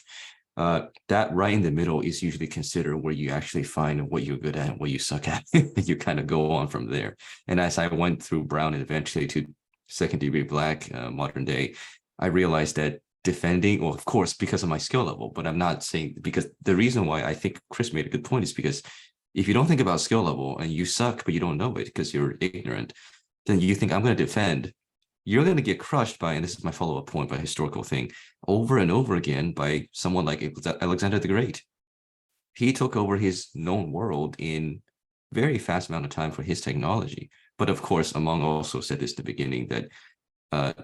that right in the middle is usually considered where you actually find what you're good at and what you suck at. You kind of go on from there. And as I went through Brown and eventually to second degree black, modern day, I realized that defending, well, of course, because of my skill level, but I'm not saying, because the reason why I think Chris made a good point is because if you don't think about skill level and you suck, but you don't know it because you're ignorant, then you think I'm going to defend. You're going to get crushed by, and this is my follow-up point, by a historical thing, over and over again by someone like Alexander the Great. He took over his known world in very fast amount of time for his technology. But of course, Among also said this at the beginning, that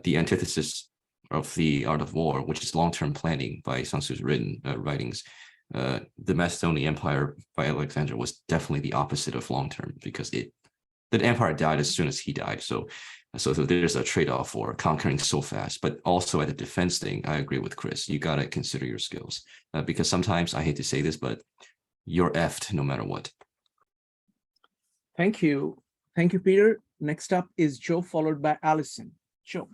the antithesis of the art of war, which is long-term planning by Sun Tzu's writings, the Macedonian Empire by Alexander was definitely the opposite of long-term, because the empire died as soon as he died. So there's a trade-off for conquering so fast. But also at the defense thing, I agree with Chris. You got to consider your skills, because sometimes, I hate to say this, but you're effed no matter what. Thank you. Thank you, Peter. Next up is Joe, followed by Allison. Joe.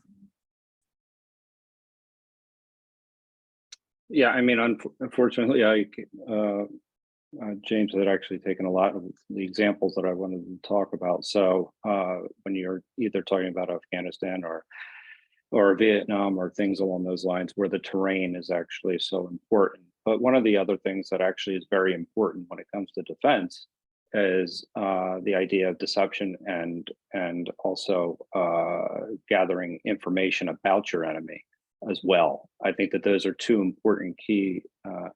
Yeah, I mean, unfortunately, James had actually taken a lot of the examples that I wanted to talk about. So when you're either talking about Afghanistan or Vietnam or things along those lines, where the terrain is actually so important. But one of the other things that actually is very important when it comes to defense is the idea of deception and also gathering information about your enemy as well. I think that those are two important key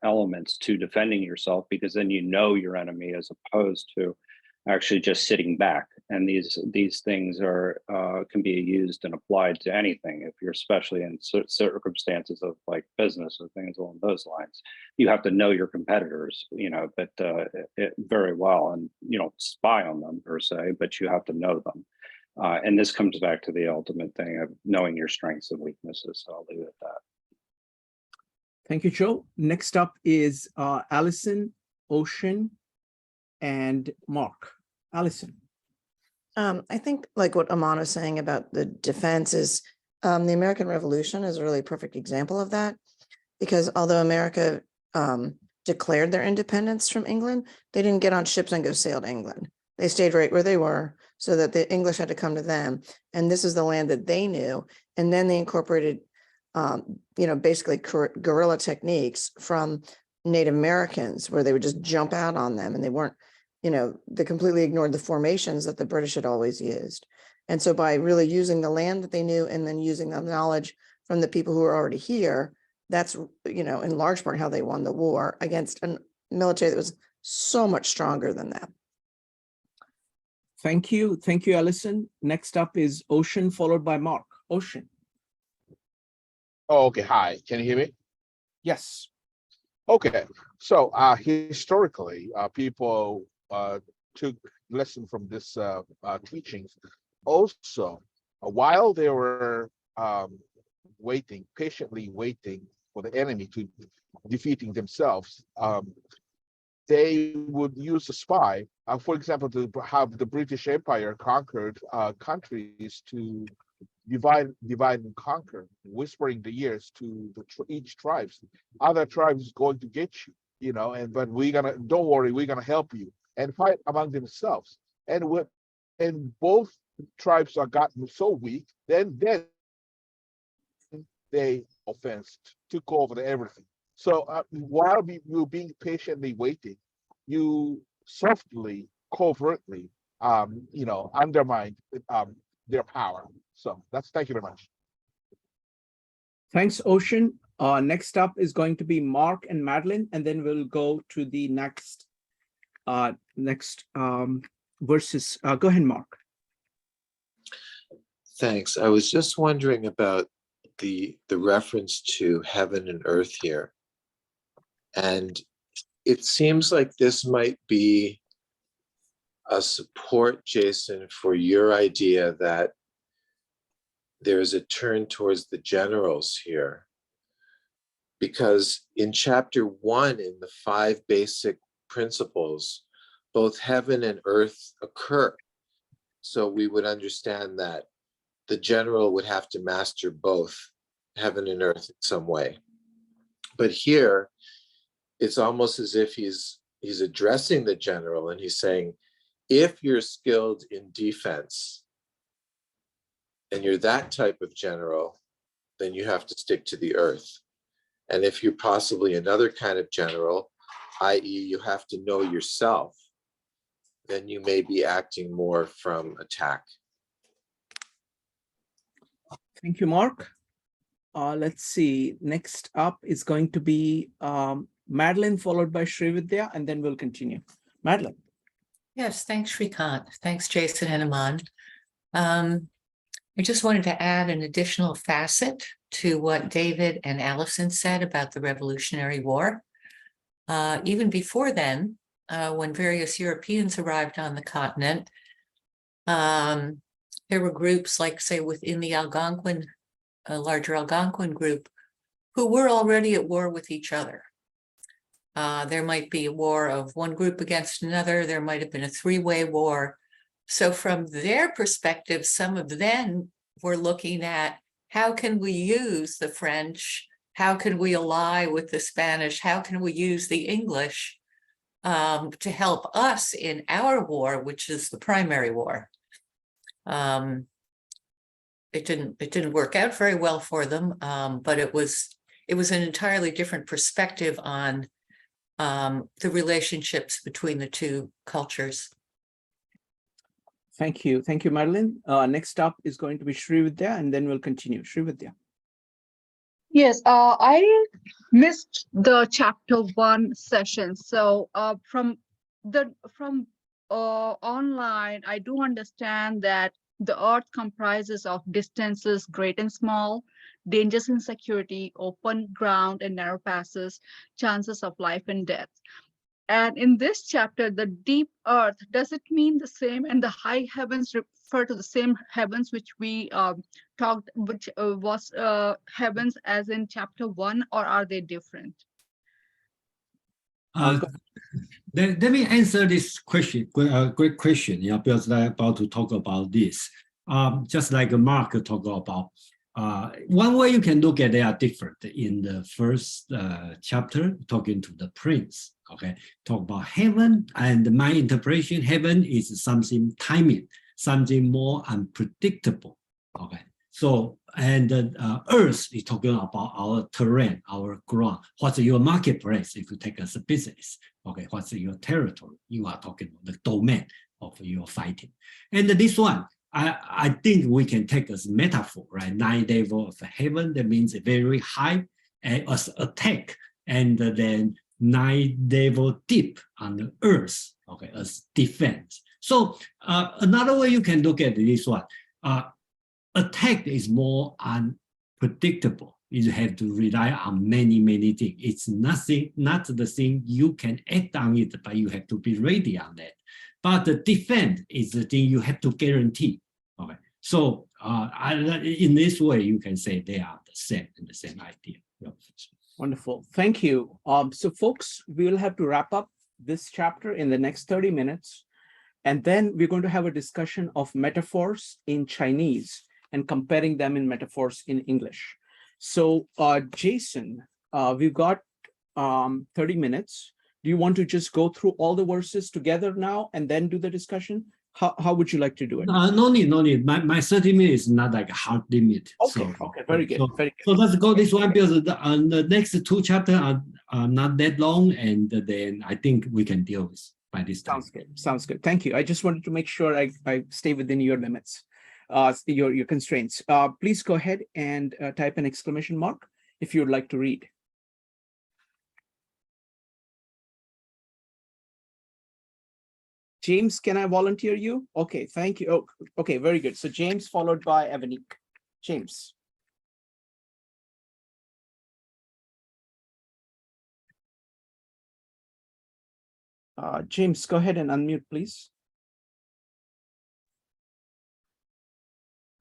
elements to defending yourself, because then you know your enemy as opposed to actually just sitting back. And these things are can be used and applied to anything. If you're especially in circumstances of like business or things along those lines, you have to know your competitors, but very well, and you don't spy on them per se, but you have to know them. And this comes back to the ultimate thing of knowing your strengths and weaknesses. So I'll leave it at that. Thank you, Joe. Next up is Allison, Ocean, and Mark. Allison. I think like what Aman was saying about the defense is the American Revolution is a really perfect example of that, because although America declared their independence from England, they didn't get on ships and go sail to England. They stayed right where they were, so that the English had to come to them. And this is the land that they knew. And then they incorporated, basically guerrilla techniques from Native Americans, where they would just jump out on them, and they weren't, they completely ignored the formations that the British had always used. And so by really using the land that they knew and then using the knowledge from the people who were already here, that's, in large part how they won the war against a military that was so much stronger than them. Thank you. Thank you, Allison. Next up is Ocean, followed by Mark. Ocean. Oh, okay. Hi. Can you hear me? Yes. Okay. So historically, people took lesson from this teachings. Also, while they were patiently waiting for the enemy to defeating themselves, they would use a spy, for example, to have the British Empire conquered countries to divide and conquer, whispering the ears to each tribes. Other tribes is going to get you, but don't worry, we're gonna help you, and fight among themselves. And both tribes are gotten so weak, then they took over everything. So while you being patiently waiting, you softly, covertly, undermine their power. So thank you very much. Thanks, Ocean. Next up is going to be Mark and Madeline, and then we'll go to the next verses. Go ahead, Mark. Thanks. I was just wondering about the reference to heaven and earth here. And it seems like this might be a support, Jason, for your idea that there's a turn towards the generals here. Because in chapter 1, in the 5 basic principles, both heaven and earth occur. So we would understand that the general would have to master both heaven and earth in some way. But here, it's almost as if he's addressing the general and he's saying, if you're skilled in defense and you're that type of general, then you have to stick to the earth. And if you're possibly another kind of general, i.e. you have to know yourself, then you may be acting more from attack. Thank you, Mark. Let's see. Next up is going to be Madeline, followed by Srividya, and then we'll continue. Madeline. Yes, thanks, Shrikant. Thanks, Jason and Aman. I just wanted to add an additional facet to what David and Allison said about the Revolutionary War. Even before then, when various Europeans arrived on the continent, there were groups like, say, within the Algonquin, a larger Algonquin group, who were already at war with each other. There might be a war of one group against another. There might have been a three-way war. So from their perspective, some of them were looking at how can we use the French? How can we ally with the Spanish? How can we use the English to help us in our war, which is the primary war? It didn't work out very well for them, but it was an entirely different perspective on the relationships between the two cultures. Thank you. Thank you, Madeline. Next up is going to be Srividya, and then we'll continue. Srividya. Yes, I missed the chapter 1 session. So from online, I do understand that the earth comprises of distances great and small, dangers and security, open ground and narrow passes, chances of life and death. And in this chapter, the deep earth, does it mean the same? And the high heavens refer to the same heavens which we talked, which was heavens as in chapter 1, or are they different? Let me answer this question. Great question. Yeah, because I'm about to talk about this. Just like Mark talked about, one way you can look at they are different. In the first chapter, talking to the prince, okay, talk about heaven, and my interpretation, heaven is something timing, something more unpredictable, okay. So, and earth is talking about our terrain, our ground. What's your marketplace if you take as a business? Okay, what's your territory? You are talking about the domain of your fighting. And this one, I think we can take as metaphor, right? 9 level of heaven, that means very high as attack, and then 9 level deep on the earth, okay, as defense. So another way you can look at this one, attack is more unpredictable. You have to rely on many, many things. It's nothing, not the thing you can act on it, but you have to be ready on that. But the defense is the thing you have to guarantee. Okay, so in this way, you can say they are the same idea. Yeah. Wonderful, thank you. So folks, we will have to wrap up this chapter in the next 30 minutes. And then we're going to have a discussion of metaphors in Chinese and comparing them in metaphors in English. So Jason, we've got 30 minutes. Do you want to just go through all the verses together now and then do the discussion? How would you like to do it? No need. My 30 minutes is not like a hard limit. Okay, so, okay, very good. So let's go this one, because the next 2 chapters are not that long, and then I think we can deal with by this time. Sounds good. Thank you. I just wanted to make sure I stay within your limits, your constraints. Please go ahead and type an exclamation mark if you'd like to read. James, can I volunteer you? Okay, thank you. Oh, okay, very good. So James followed by Evanique. James. James, go ahead and unmute, please.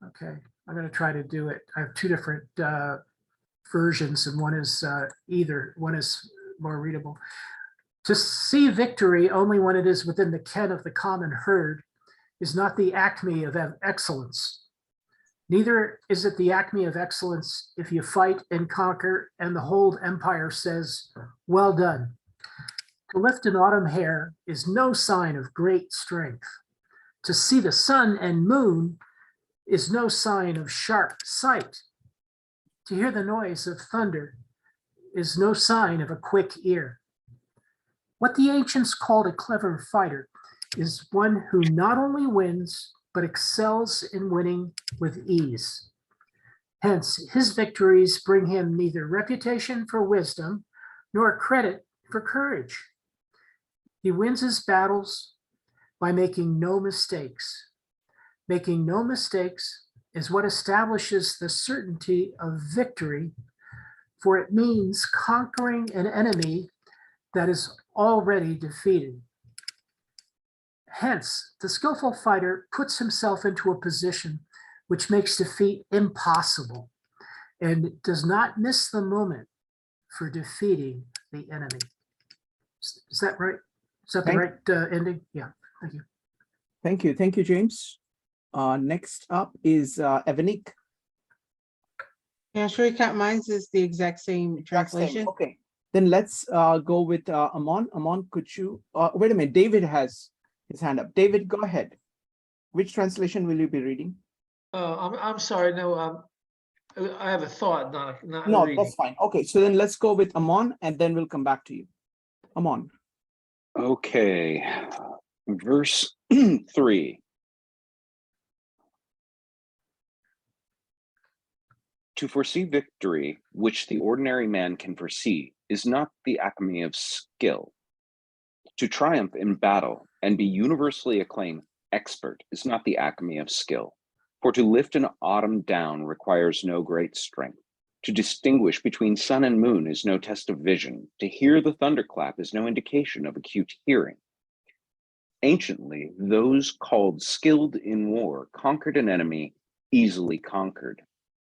Okay, I'm going to try to do it. I have 2 different versions, and one is more readable. To see victory only when it is within the ken of the common herd is not the acme of excellence. Neither is it the acme of excellence if you fight and conquer and the whole empire says, well done. To lift an autumn hair is no sign of great strength. To see the sun and moon is no sign of sharp sight. To hear the noise of thunder is no sign of a quick ear. What the ancients called a clever fighter is one who not only wins, but excels in winning with ease. Hence, his victories bring him neither reputation for wisdom nor credit for courage. He wins his battles by making no mistakes. Making no mistakes is what establishes the certainty of victory, for it means conquering an enemy that is already defeated. Hence, the skillful fighter puts himself into a position which makes defeat impossible and does not miss the moment for defeating the enemy. Is that right? Is that the right ending? Yeah, thank you. Thank you. Thank you, James. Next up is Evanik. Yeah, sure. Mine's is the exact same translation. Okay, then let's go with Amon. Amon, could you, wait a minute, David has his hand up. David, go ahead. Which translation will you be reading? I'm sorry, no, I have a thought, not No, a reading. that's fine. Okay, so then let's go with Amon and then we'll come back to you. Amon. Okay, verse 3. To foresee victory, which the ordinary man can foresee, is not the acme of skill. To triumph in battle and be universally acclaimed expert is not the acme of skill. For to lift an autumn down requires no great strength. To distinguish between sun and moon is no test of vision. To hear the thunderclap is no indication of acute hearing. Anciently, those called skilled in war conquered an enemy easily conquered,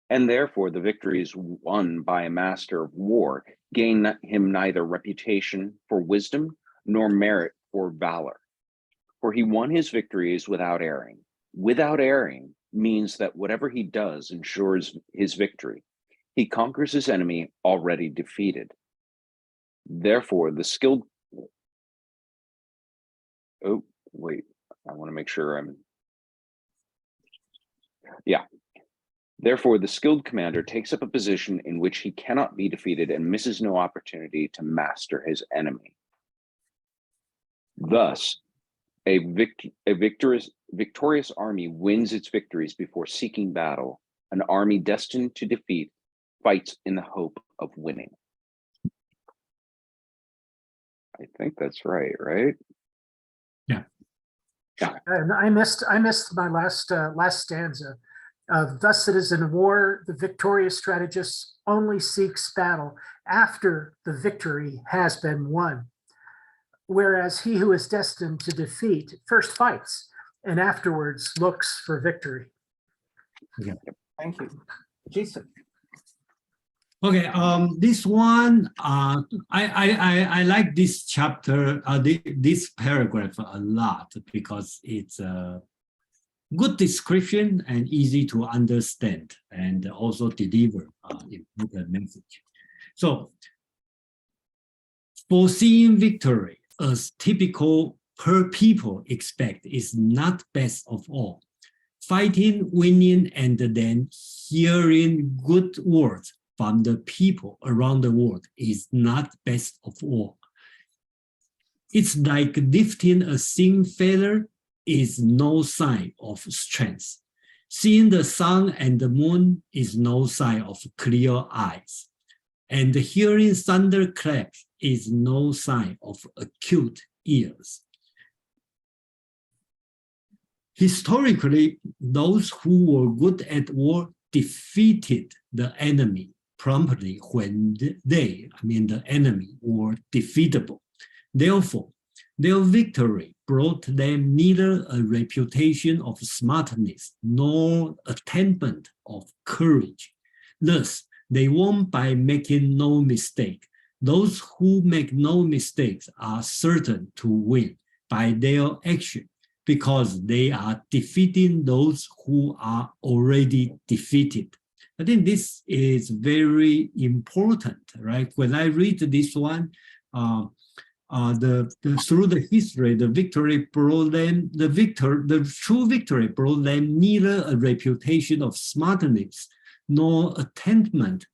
and therefore the victories won by a master of war gain him neither reputation for wisdom nor merit for valor. For he won his victories without erring. Without erring means that whatever he does ensures his victory. He conquers his enemy already defeated. Therefore, the skilled... Oh, wait, I want to make sure I'm... Yeah. Therefore, the skilled commander takes up a position in which he cannot be defeated and misses no opportunity to master his enemy. Thus, a victorious army wins its victories before seeking battle. An army destined to defeat fights in the hope of winning. I think that's right, right? Yeah. Yeah. And I missed my last stanza. Thus it is in war, the victorious strategist only seeks battle after the victory has been won. Whereas he who is destined to defeat first fights and afterwards looks for victory. Yeah. Thank you. Jason. Okay, this one, I like this chapter, this paragraph a lot because it's a good description and easy to understand and also deliver important message. So, foreseeing victory as typical per people expect is not best of all. Fighting, winning, and then hearing good words from the people around the world is not best of all. It's like lifting a thin feather is no sign of strength. Seeing the sun and the moon is no sign of clear eyes. And hearing thunderclap is no sign of acute ears. Historically, those who were good at war defeated the enemy promptly when the enemy, were defeatable. Therefore, their victory brought them neither a reputation of smartness nor attainment of courage. Thus, they won by making no mistake. Those who make no mistakes are certain to win by their action because they are defeating those who are already defeated. I think this is very important, right? When I read this one, through the history, the victory brought them, the true victory brought them neither a reputation of smartness nor attainment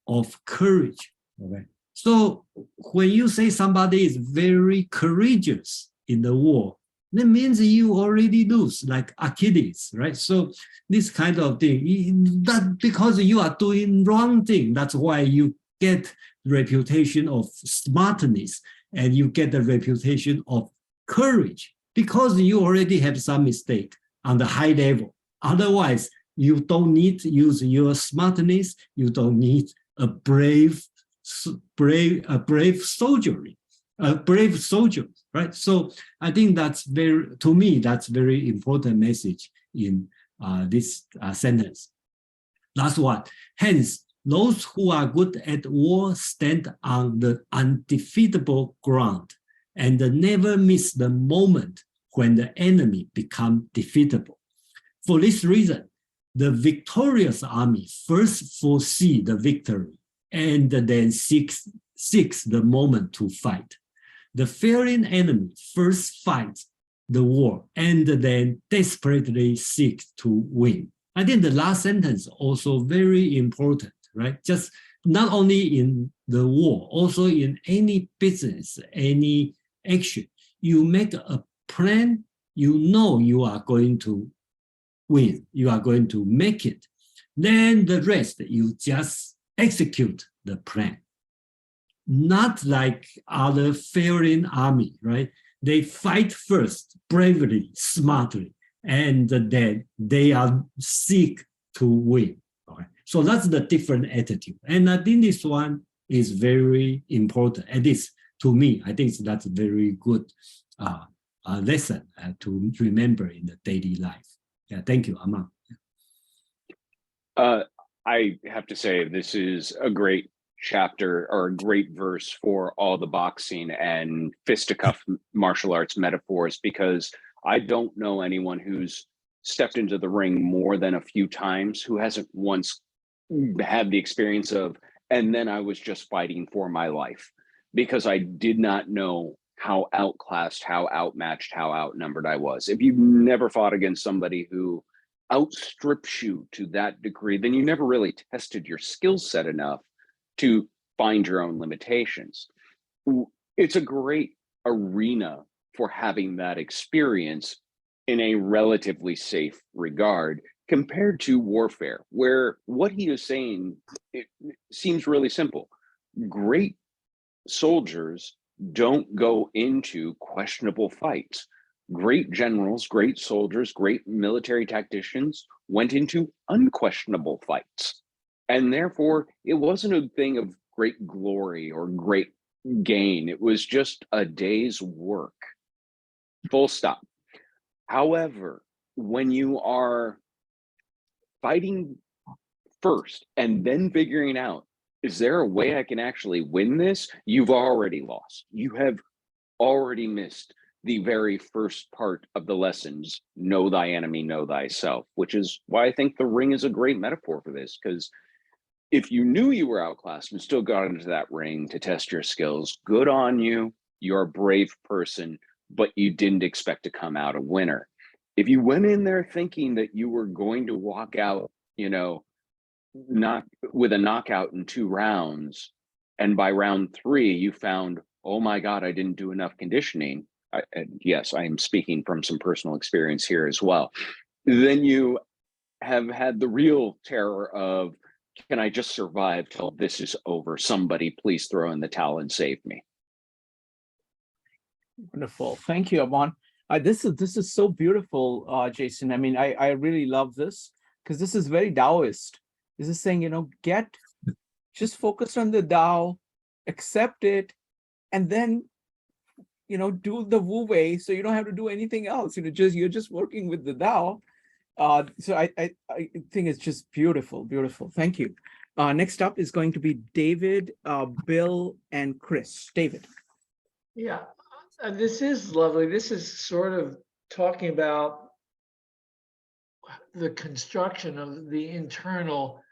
of courage. Okay. So when you say somebody is very courageous in the war, that means you already lose, like Achilles, right? So this kind of thing, that because you are doing wrong thing, that's why you get reputation of smartness and you get the reputation of courage, because you already have some mistake on the high level. Otherwise, you don't need to use your smartness. You don't need a brave soldier, right? So I think that's to me, that's very important message in this sentence. Last one. Hence, those who are good at war stand on the undefeatable ground and never miss the moment when the enemy becomes defeatable. For this reason, the victorious army first foresee the victory and then seeks the moment to fight. The failing enemy first fights the war and then desperately seeks to win. I think the last sentence also very important, right? Just not only in the war, also in any business, any action, you make a plan, you know you are going to win, you are going to make it. Then the rest, you just execute the plan. Not like other failing army, right? They fight first, bravely, smartly, and then they are seek to win. Okay? So that's the different attitude. And I think this one is very important. At least to me, I think that's a very good lesson to remember in the daily life. Yeah, thank you, Aman. I have to say, this is a great chapter or a great verse for all the boxing and fisticuff martial arts metaphors, because I don't know anyone who's stepped into the ring more than a few times who hasn't once had the experience of, and then I was just fighting for my life, because I did not know how outclassed, how outmatched, how outnumbered I was. If you've never fought against somebody who outstrips you to that degree, then you never really tested your skill set enough to find your own limitations. It's a great arena for having that experience in a relatively safe regard compared to warfare, where what he is saying, it seems really simple. Great soldiers don't go into questionable fights. Great generals, great soldiers, great military tacticians went into unquestionable fights. And therefore, it wasn't a thing of great glory or great gain. It was just a day's work, full stop. However, when you are fighting first and then figuring out, is there a way I can actually win this? You've already lost. You have already missed the very first part of the lessons, know thy enemy, know thyself, which is why I think the ring is a great metaphor for this, because if you knew you were outclassed and still got into that ring to test your skills, good on you. You're a brave person, but you didn't expect to come out a winner. If you went in there thinking that you were going to walk out, not with a knockout in 2 rounds, and by round 3, you found, oh my God, I didn't do enough conditioning. Yes, I am speaking from some personal experience here as well. Then you have had the real terror of, can I just survive till this is over? Somebody please throw in the towel and save me. Wonderful. Thank you, Aman. This is so beautiful, Jason. I mean, I really love this, because this is very Taoist. This is saying, just focus on the Tao, accept it, and then, do the Wu Wei, so you don't have to do anything else. You're just working with the Tao. So I think it's just beautiful, beautiful. Thank you. Next up is going to be David, Bill, and Chris. David. Yeah, this is lovely. This is sort of talking about the construction of the internal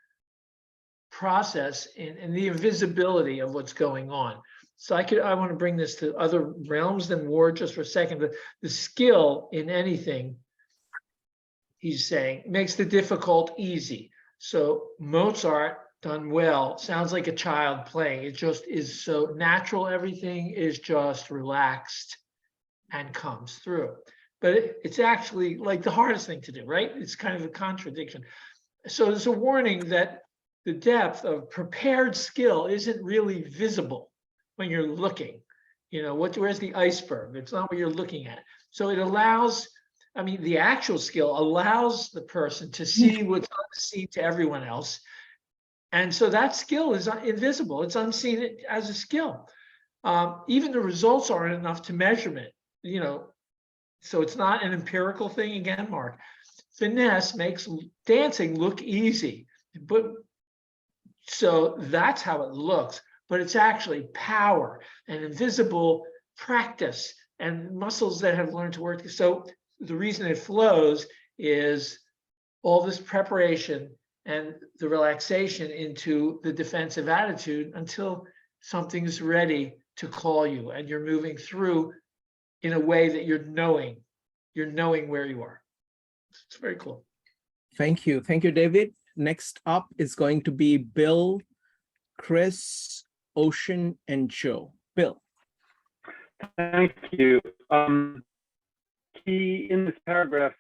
process and the invisibility of what's going on. So I want to bring this to other realms than war just for a second. But the skill in anything, he's saying, makes the difficult easy. So Mozart done well sounds like a child playing. It just is so natural. Everything is just relaxed and comes through. But it's actually like the hardest thing to do, right? It's kind of a contradiction. So there's a warning that the depth of prepared skill isn't really visible when you're looking. You know, where's the iceberg? It's not what you're looking at. So it allows, I mean, the actual skill allows the person to see what's unseen to everyone else. And so that skill is invisible. It's unseen as a skill. Even the results aren't enough to measurement, you know. So it's not an empirical thing again, Mark. Finesse makes dancing look easy, but so that's how it looks, but it's actually power and invisible practice and muscles that have learned to work. So the reason it flows is all this preparation and the relaxation into the defensive attitude until something's ready to call you and you're moving through in a way that you're knowing where you are. It's very cool. Thank you, David. Next up is going to be Bill, Chris, Ocean, and Joe. Bill. Thank you. He, in this paragraph,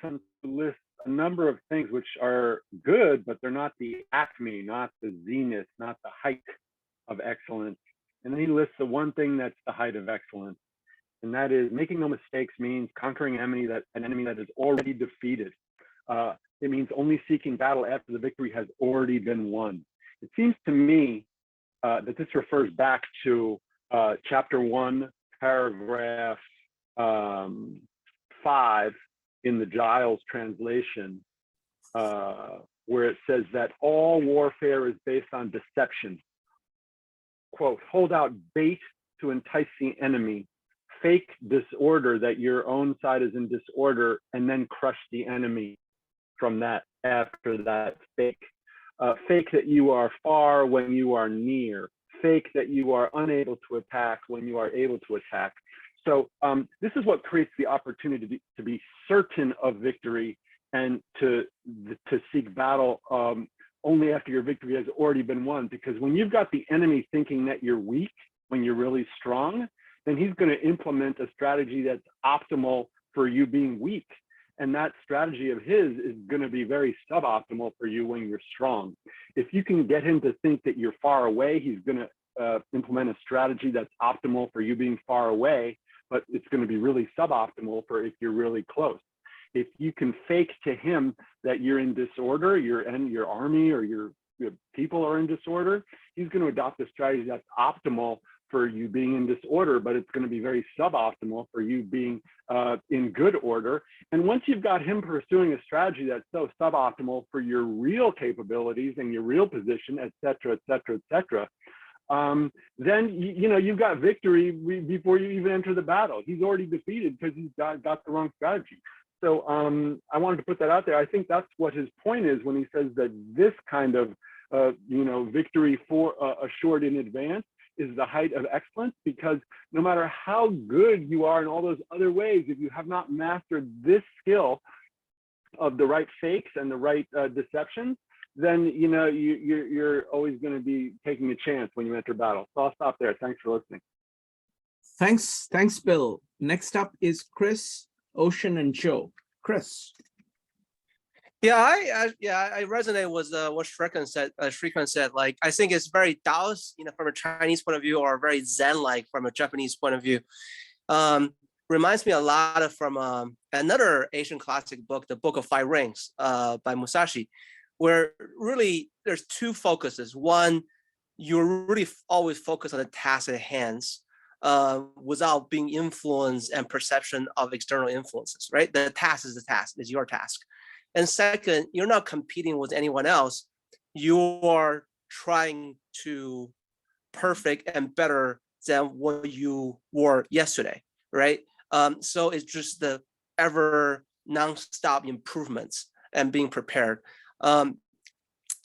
lists a number of things which are good, but they're not the acme, not the zenith, not the height of excellence. And then he lists the one thing that's the height of excellence. And that is making no mistakes means conquering an enemy that is already defeated. It means only seeking battle after the victory has already been won. It seems to me that this refers back to chapter 1, paragraph 5 in the Giles translation, where it says that all warfare is based on deception. Quote, hold out bait to entice the enemy, fake disorder that your own side is in disorder, and then crush the enemy from that after that fake. Fake that you are far when you are near, fake that you are unable to attack when you are able to attack. So this is what creates the opportunity to be certain of victory and to seek battle only after your victory has already been won. Because when you've got the enemy thinking that you're weak when you're really strong, then he's going to implement a strategy that's optimal for you being weak. And that strategy of his is going to be very suboptimal for you when you're strong. If you can get him to think that you're far away, he's going to implement a strategy that's optimal for you being far away, but it's going to be really suboptimal for if you're really close. If you can fake to him that you're in disorder, your army or your people are in disorder, he's going to adopt a strategy that's optimal for you being in disorder, but it's going to be very suboptimal for you being in good order. And once you've got him pursuing a strategy that's so suboptimal for your real capabilities and your real position, et cetera, then you've got victory before you even enter the battle. He's already defeated because he's got the wrong strategy. So I wanted to put that out there. I think that's what his point is when he says that this kind of victory for assured in advance is the height of excellence, because no matter how good you are in all those other ways, if you have not mastered this skill of the right fakes and the right deceptions, then you're always going to be taking a chance when you enter battle. So I'll stop there. Thanks for listening. Thanks, Bill. Next up is Chris, Ocean, and Joe. Chris. Yeah, I resonate with what Shrikant said. Like, I think it's very Taoist, from a Chinese point of view, or very Zen-like from a Japanese point of view. Reminds me a lot from another Asian classic book, The Book of Five Rings by Musashi, where really there's two focuses. One, you're really always focused on the task at hand without being influenced and perception of external influences, right? The task is the task, is your task. And second, you're not competing with anyone else. You're trying to perfect and better than what you were yesterday, right? So it's just the ever nonstop improvements and being prepared. And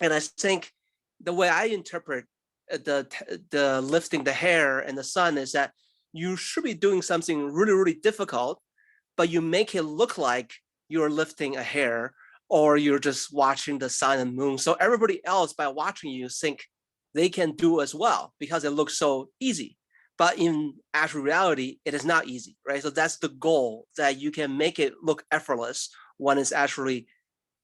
I think the way I interpret the lifting the hair and the sun is that you should be doing something really, really difficult, but you make it look like you're lifting a hair or you're just watching the sun and moon. So everybody else, by watching you, think they can do as well because it looks so easy. But in actual reality, it is not easy, right? So that's the goal, that you can make it look effortless when it's actually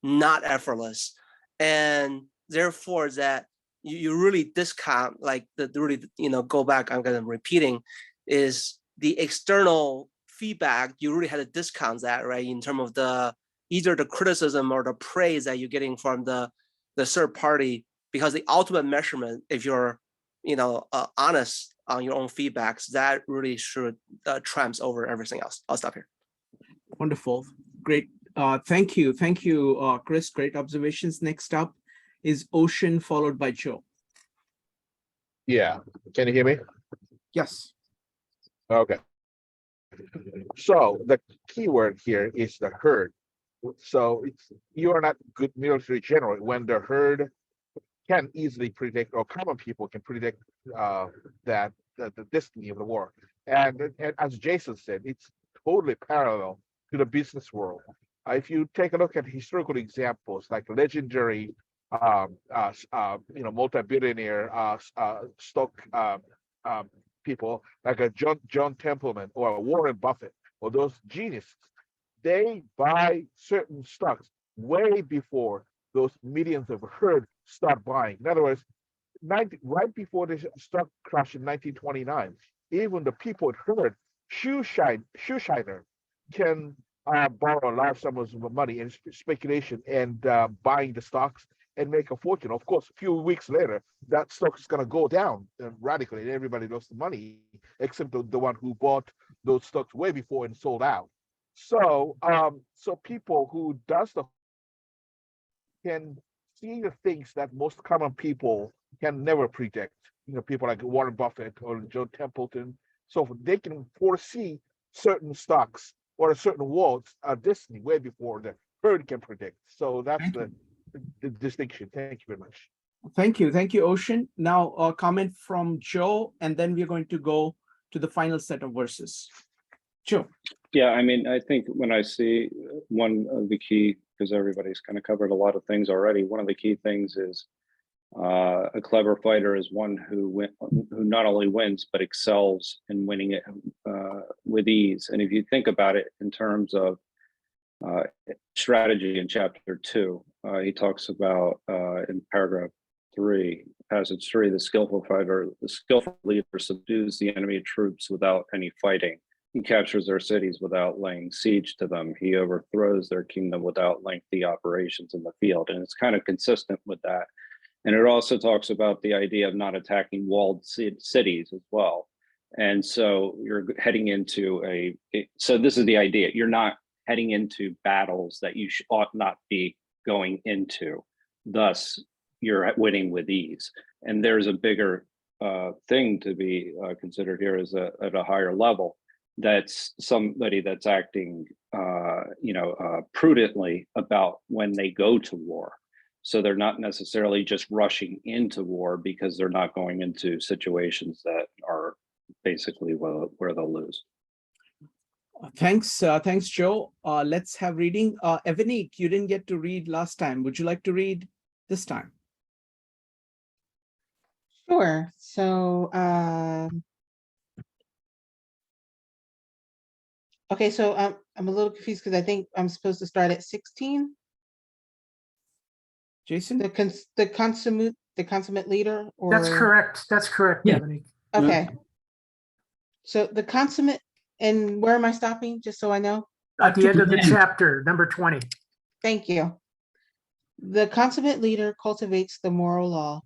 not effortless. And therefore that you really discount, like the really, go back, I'm kind of repeating, is the external feedback. You really had to discount that, right? In terms of the either the criticism or the praise that you're getting from the third party, because the ultimate measurement, if you're honest on your own feedbacks, that really should trumps over everything else. I'll stop here. Wonderful. Great. Thank you, Chris. Great observations. Next up is Ocean, followed by Joe. Yeah, can you hear me? Yes. Okay. So the key word here is the herd. So you are not good military general when the herd can easily predict, or common people can predict that the destiny of the war. And as Jason said, it's totally parallel to the business world. If you take a look at historical examples like legendary, multi-billionaire stock people like a John Templeman or Warren Buffett or those geniuses, they buy certain stocks way before those millions of herd start buying. In other words, right before the stock crash in 1929, even the people at herd, Shoeshiner, can borrow large sums of money in speculation and buying the stocks and make a fortune. Of course, a few weeks later, that stock is going to go down radically, and everybody lost the money except the one who bought those stocks way before and sold out. So, so people who does the can see the things that most common people can never predict. People like Warren Buffett or Joe Templeton, so they can foresee certain stocks or a certain world's destiny way before the herd can predict. So that's the distinction. Thank you very much. Thank you, Ocean. Now a comment from Joe, and then we're going to go to the final set of verses. Joe. Yeah, I mean, I think when I see one of the key, because everybody's kind of covered a lot of things already, one of the key things is a clever fighter is one who not only wins, but excels in winning it with ease. And if you think about it in terms of strategy in chapter 2, he talks about in paragraph 3, passage 3, the skillful leader subdues the enemy troops without any fighting. He captures their cities without laying siege to them. He overthrows their kingdom without lengthy operations in the field. And it's kind of consistent with that. And it also talks about the idea of not attacking walled cities as well. And so you're heading into so this is the idea. You're not heading into battles that you ought not be going into. Thus, you're winning with ease. And there's a bigger thing to be considered here is at a higher level. That's somebody that's acting, prudently about when they go to war. So they're not necessarily just rushing into war because they're not going into situations that are basically where they'll lose. Thanks, Joe. Let's have reading. Evanik, you didn't get to read last time. Would you like to read this time? Sure. So, okay, so I'm a little confused because I think I'm supposed to start at 16. Jason? The consummate leader, or That's correct. That's correct, Yeah. Ebony. okay. So the consummate, and where am I stopping? Just so I know. At the end of the chapter, number 20. Thank you. The consummate leader cultivates the moral law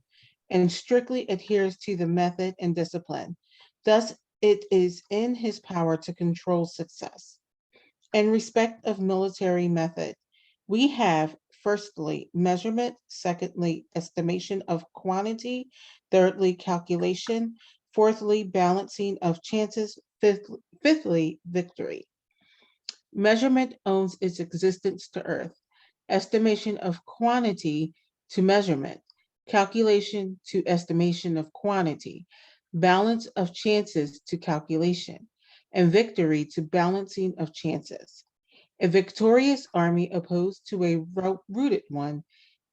and strictly adheres to the method and discipline. Thus, it is in his power to control success. In respect of military method, we have firstly, measurement, secondly, estimation of quantity, thirdly, calculation, fourthly, balancing of chances, fifthly, victory. Measurement owns its existence to earth, estimation of quantity to measurement, calculation to estimation of quantity, balance of chances to calculation, and victory to balancing of chances. A victorious army opposed to a routed one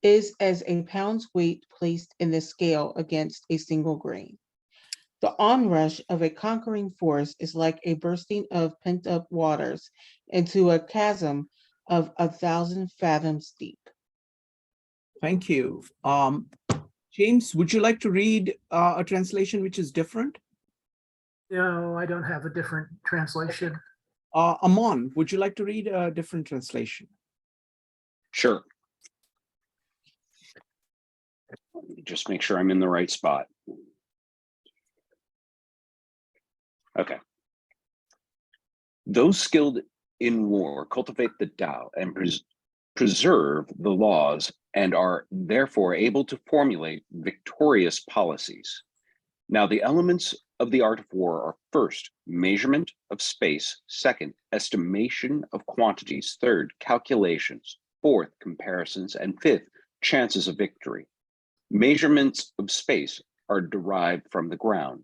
is as a pound's weight placed in the scale against a single grain. The onrush of a conquering force is like a bursting of pent-up waters into a chasm of 1,000 fathoms deep. Thank you. James, would you like to read a translation which is different? No, I don't have a different translation. Amon, would you like to read a different translation? Sure. Let me just make sure I'm in the right spot. Okay. Those skilled in war cultivate the Tao and preserve the laws and are therefore able to formulate victorious policies. Now, the elements of the art of war are first, measurement of space, second, estimation of quantities, third, calculations, fourth, comparisons, and fifth, chances of victory. Measurements of space are derived from the ground.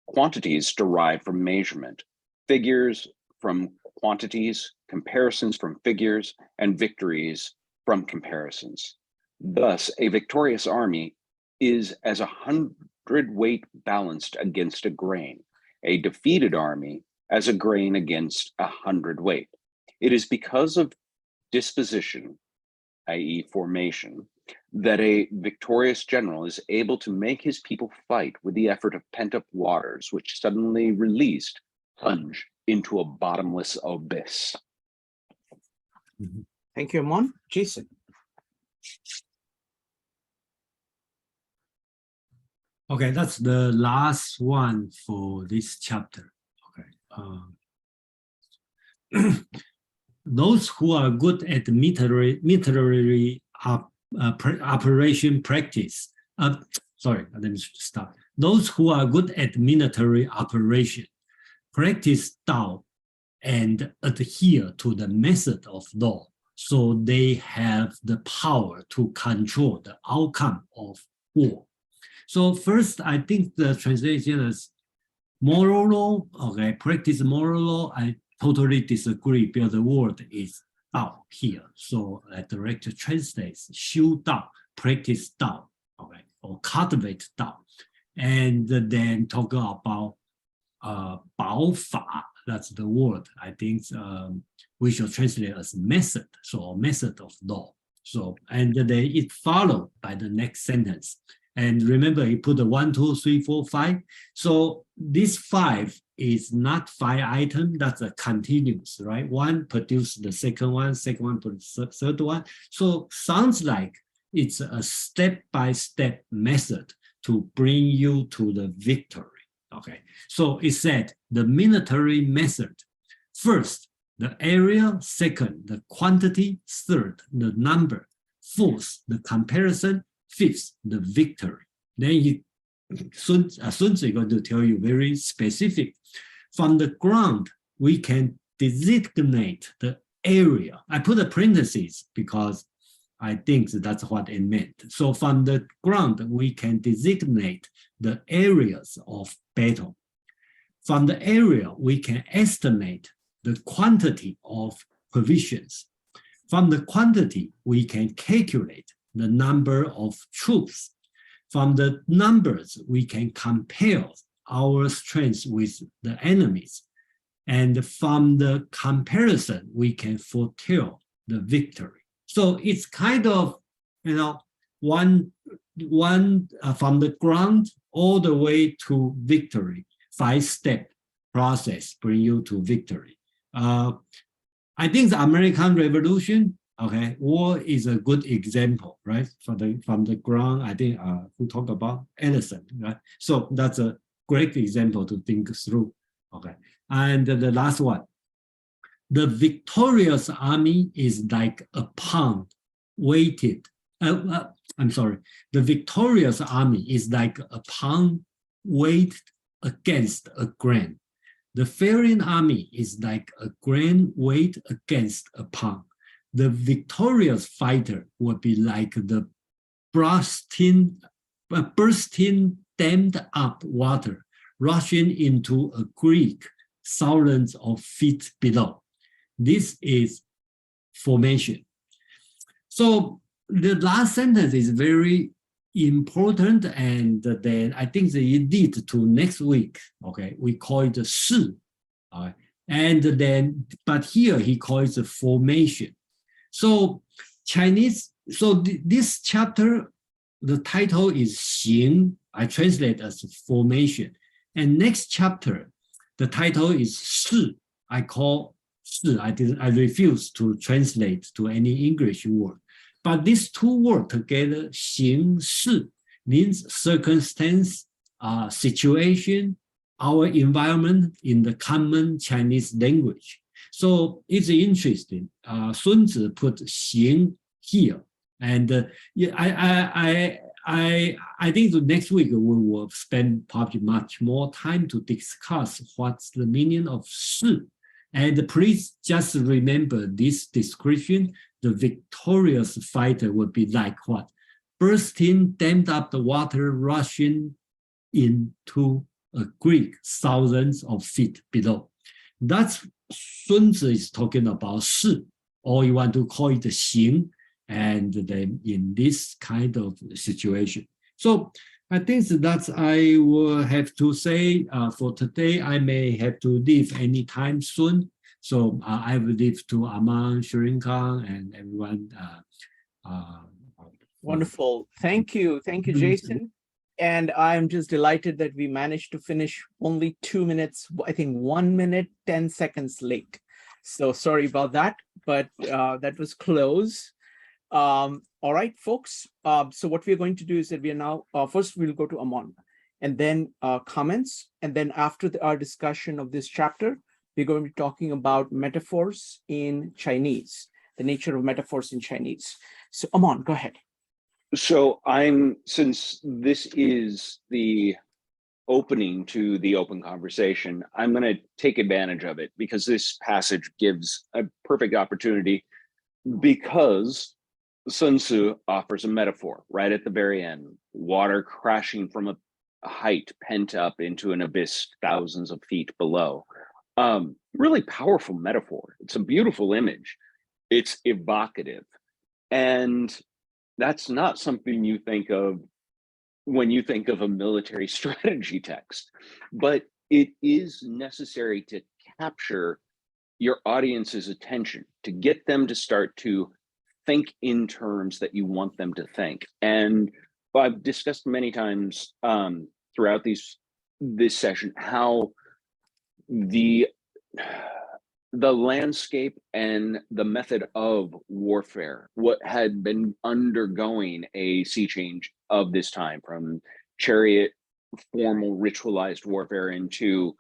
Quantities derived from measurement, figures from quantities, comparisons from figures, and victories from comparisons. Thus, a victorious army is as 100 weight balanced against a grain, a defeated army as a grain against 100 weight. It is because of disposition, i.e. formation, that a victorious general is able to make his people fight with the effort of pent-up waters, which suddenly released plunge into a bottomless abyss. Thank you, Amon. Jason. Okay, that's the last one for this chapter. Okay. Those who are good at military operation practice. Sorry, let me start. Those who are good at military operation practice Tao and adhere to the method of law, so they have the power to control the outcome of war. So first, I think the translation is moral law. Okay, practice moral law. I totally disagree, because the word is Tao here. So I direct translates, 修道, practice Tao, okay, or cultivate Tao. And then talk about 保法, that's the word. I think we should translate as method, so method of law. So, and then it followed by the next sentence. And remember, he put the 1, 2, 3, 4, 5. So this 5 is not 5 items, that's a continuous, right? One produce the second one produce the third one. So sounds like it's a step-by-step method to bring you to the victory. Okay, so it said the military method. First, the area. Second, the quantity. Third, the number. Fourth, the comparison. Fifth, the victory. Then Sun Tzu is going to tell you very specific. From the ground, we can designate the area. I put a parenthesis because I think that's what it meant. So from the ground, we can designate the areas of battle. From the area, we can estimate the quantity of provisions. From the quantity, we can calculate the number of troops. From the numbers, we can compare our strength with the enemies. And from the comparison, we can foretell the victory. So it's kind of, one from the ground all the way to victory, 5-step process bring you to victory. I think the American Revolution, okay, war is a good example, right? From the ground, I think who talked about Edison, right? So that's a great example to think through. Okay, and the last one, the victorious army is like a pound weighted. I'm sorry, the victorious army is like a pound weight against a grain. The failing army is like a grain weight against a pound. The victorious fighter would be like the bursting dammed up water rushing into a creek thousands of feet below. This is formation. So the last sentence is very important, and then I think they lead to next week. Okay, we call it "shi," and then but here he calls it formation. So Chinese. So this chapter, the title is "xing." I translate as formation, and next chapter, the title is "shi." I call "shi." I refuse to translate to any English word. But these two words together, 形式, means circumstance, situation, our environment in the common Chinese language. So it's interesting. Sun Tzu put 形 here. And I think the next week we will spend probably much more time to discuss what's the meaning of 是. And please just remember this description. The victorious fighter would be like what? Bursting, dammed up the water, rushing into a creek thousands of feet below. That's Sun Tzu is talking about 是, or you want to call it 形, and then in this kind of situation. So I think that's I will have to say for today. I may have to leave anytime soon. So I will leave to Aman, Shirin Khan, and everyone. Wonderful. Thank you. Thank you, Jason. And I'm just delighted that we managed to finish only 2 minutes, I think 1 minute, 10 seconds late. So sorry about that, but that was close. All right, folks. So what we're going to do is that we are now, first we'll go to Aman, and then comments. And then after our discussion of this chapter, we're going to be talking about metaphors in Chinese, the nature of metaphors in Chinese. So Aman, go ahead. So since this is the opening to the open conversation, I'm going to take advantage of it because this passage gives a perfect opportunity, because Sun Tzu offers a metaphor right at the very end: water crashing from a height pent up into an abyss thousands of feet below. Really powerful metaphor. It's a beautiful image. It's evocative. And that's not something you think of when you think of a military strategy text, but it is necessary to capture your audience's attention, to get them to start to think in terms that you want them to think. And I've discussed many times throughout this session how the landscape and the method of warfare, what had been undergoing a sea change of this time, from chariot, formal ritualized warfare, into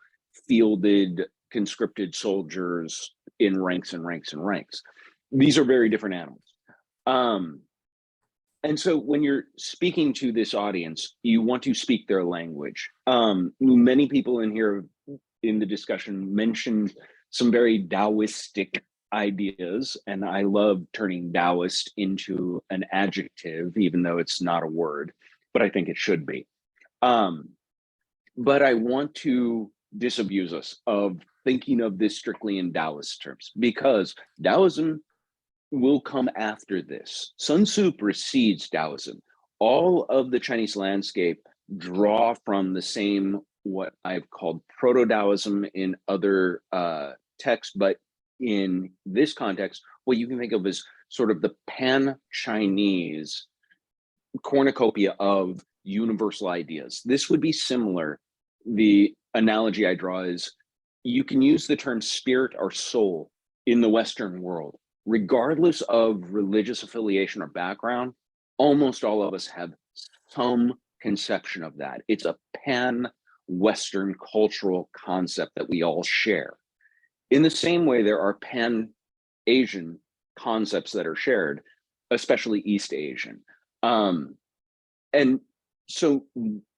fielded conscripted soldiers in ranks and ranks and ranks. These are very different animals. And so when you're speaking to this audience, you want to speak their language. Many people in here in the discussion mentioned some very Taoistic ideas, and I love turning Taoist into an adjective, even though it's not a word, but I think it should be. But I want to disabuse us of thinking of this strictly in Taoist terms, because Taoism will come after this. Sun Tzu precedes Taoism. All of the Chinese landscape draw from the same, what I've called proto-Taoism in other texts, but in this context, what you can think of as sort of the pan-Chinese cornucopia of universal ideas. This would be similar. The analogy I draw is you can use the term spirit or soul in the Western world. Regardless of religious affiliation or background, almost all of us have some conception of that. It's a pan-Western cultural concept that we all share. In the same way, there are pan-Asian concepts that are shared, especially East Asian. And so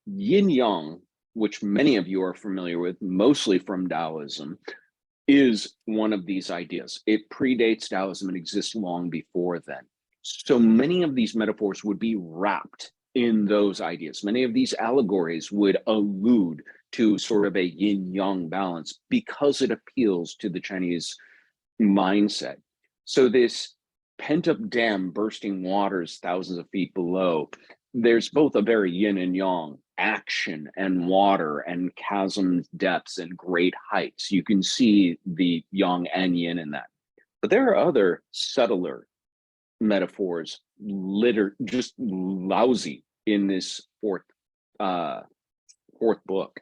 yin-yang, which many of you are familiar with, mostly from Taoism, is one of these ideas. It predates Taoism and exists long before then. So many of these metaphors would be wrapped in those ideas. Many of these allegories would allude to sort of a yin-yang balance because it appeals to the Chinese mindset. So this pent-up dam bursting waters thousands of feet below, there's both a very yin and yang, action and water and chasm depths and great heights. You can see the yang and yin in that. But there are other subtler metaphors just lousy in this fourth book.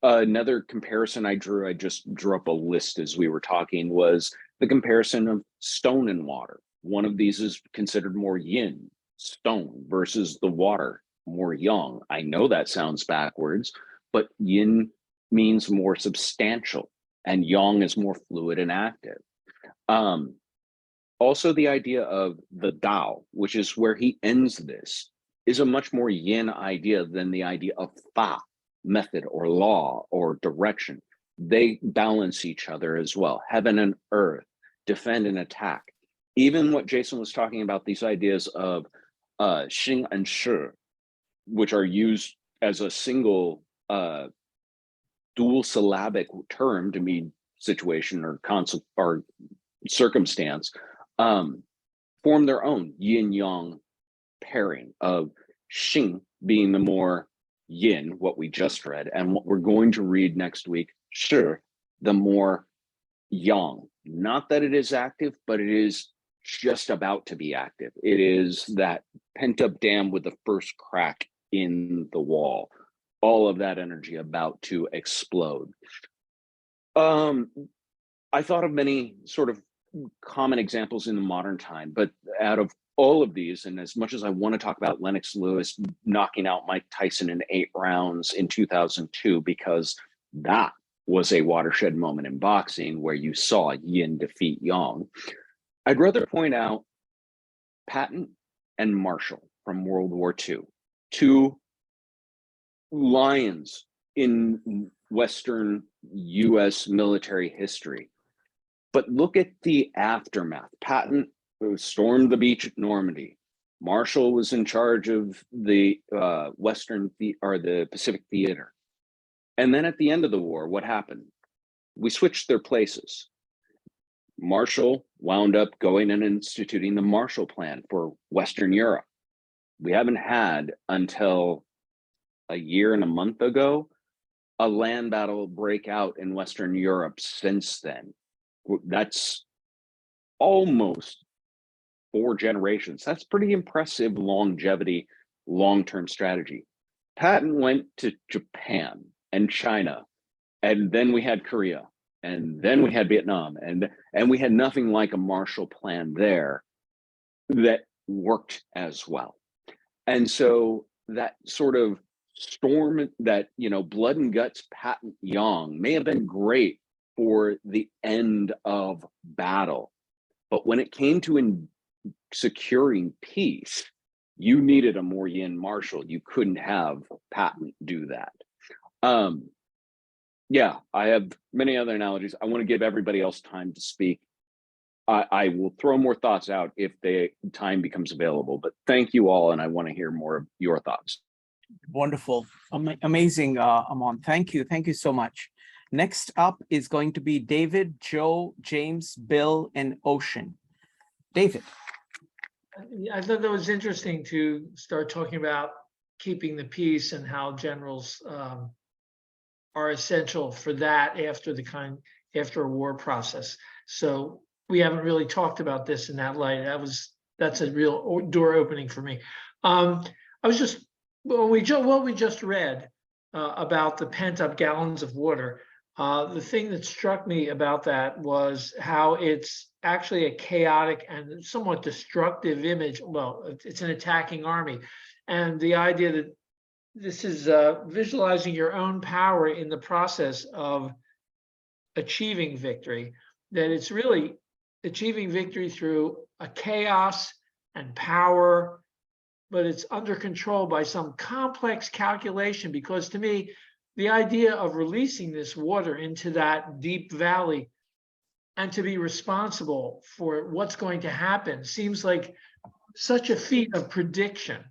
Another comparison I just drew up a list as we were talking, was the comparison of stone and water. One of these is considered more yin, stone, versus the water, more yang. I know that sounds backwards, but yin means more substantial and yang is more fluid and active. Also, the idea of the Tao, which is where he ends this, is a much more yin idea than the idea of fa, method or law or direction. They balance each other as well. Heaven and earth, defend and attack. Even what Jason was talking about, these ideas of xing and shi, which are used as a single dual syllabic term to mean situation or concept or circumstance, form their own yin-yang pairing of xing being the more yin, what we just read, and what we're going to read next week, shi, the more yang. Not that it is active, but it is just about to be active. It is that pent-up dam with the first crack in the wall. All of that energy about to explode. I thought of many sort of common examples in the modern time, but out of all of these, and as much as I want to talk about Lennox Lewis knocking out Mike Tyson in 8 rounds in 2002, because that was a watershed moment in boxing where you saw yin defeat yang, I'd rather point out Patton and Marshall from World War II, 2 lions in Western US military history. But look at the aftermath. Patton stormed the beach at Normandy. Marshall was in charge of the the Pacific Theater. And then at the end of the war, what happened? We switched their places. Marshall wound up going and instituting the Marshall Plan for Western Europe. We haven't had until a year and a month ago a land battle break out in Western Europe since then. That's almost 4 generations. That's pretty impressive longevity, long-term strategy. Patton went to Japan and China, and then we had Korea, and then we had Vietnam, and we had nothing like a Marshall Plan there that worked as well. And so that sort of storm, that, blood and guts Patton Yang may have been great for the end of battle, but when it came to securing peace, you needed a more yin Marshall. You couldn't have Patton do that. Yeah, I have many other analogies. I want to give everybody else time to speak. I will throw more thoughts out if the time becomes available, but thank you all, and I want to hear more of your thoughts. Wonderful. Amazing, Amon. Thank you. Thank you so much. Next up is going to be David, Joe, James, Bill, and Ocean. David. I thought that was interesting to start talking about keeping the peace and how generals are essential for that after a war process. So we haven't really talked about this in that light. That's a real door opening for me. What we just read about the pent up gallons of water. The thing that struck me about that was how it's actually a chaotic and somewhat destructive image. Well, it's an attacking army. And the idea that this is visualizing your own power in the process of achieving victory, that it's really achieving victory through a chaos and power, but it's under control by some complex calculation. Because to me, the idea of releasing this water into that deep valley and to be responsible for what's going to happen seems like such a feat of prediction.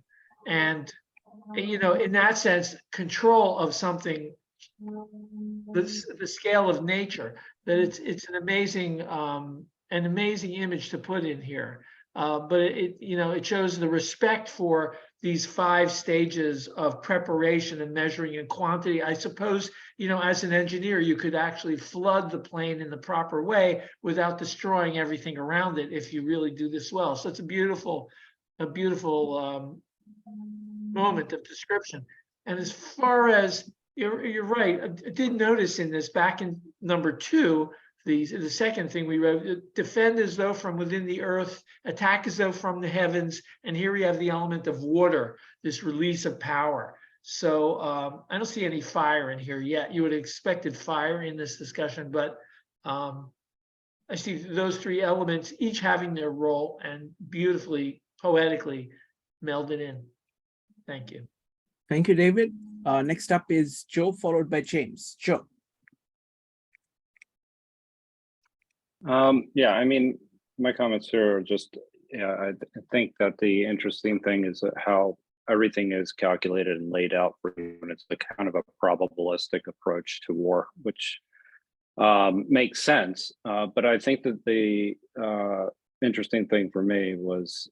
And, you know, in that sense, control of something, the scale of nature, that it's an amazing image to put in here. But it shows the respect for these 5 stages of preparation and measuring in quantity. I suppose, you know, as an engineer, you could actually flood the plane in the proper way without destroying everything around it if you really do this well. So it's a beautiful moment of description. And as far as you're right, I did notice in this, back in number 2, the second thing we wrote, defend as though from within the earth, attack as though from the heavens. And here we have the element of water, this release of power. So I don't see any fire in here yet. You would have expected fire in this discussion, but I see those 3 elements, each having their role and beautifully, poetically melded in. Thank you. Thank you, David. Next up is Joe, followed by James. Joe. Yeah, I mean, my comments here are just, I think that the interesting thing is how everything is calculated and laid out for you, and it's a kind of a probabilistic approach to war, which makes sense. But I think that the interesting thing for me was,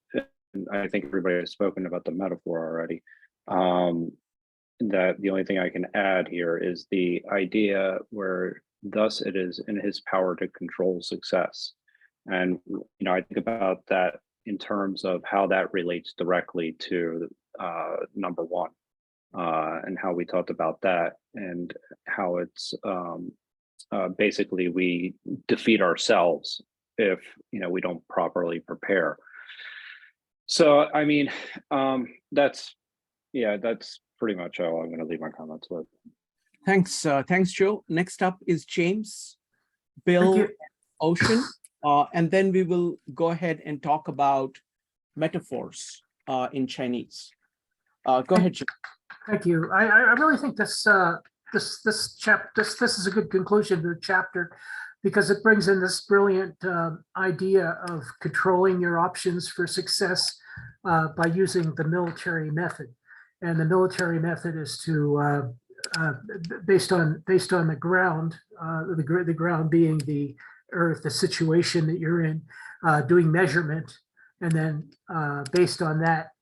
and I think everybody has spoken about the metaphor already, that the only thing I can add here is the idea where thus it is in his power to control success. And, you know, I think about that in terms of how that relates directly to number 1 and how we talked about that, and how it's basically we defeat ourselves if, you know, we don't properly prepare. So, I mean, that's pretty much all I'm going to leave my comments with. Thanks, Joe. Next up is James, Bill, Ocean, and then we will go ahead and talk about metaphors in Chinese. Go ahead, Joe. Thank you. I really think this is a good conclusion to the chapter, because it brings in this brilliant idea of controlling your options for success by using the military method. And the military method is to based on the ground, the ground being the earth, the situation that you're in, doing measurement, and then based on that,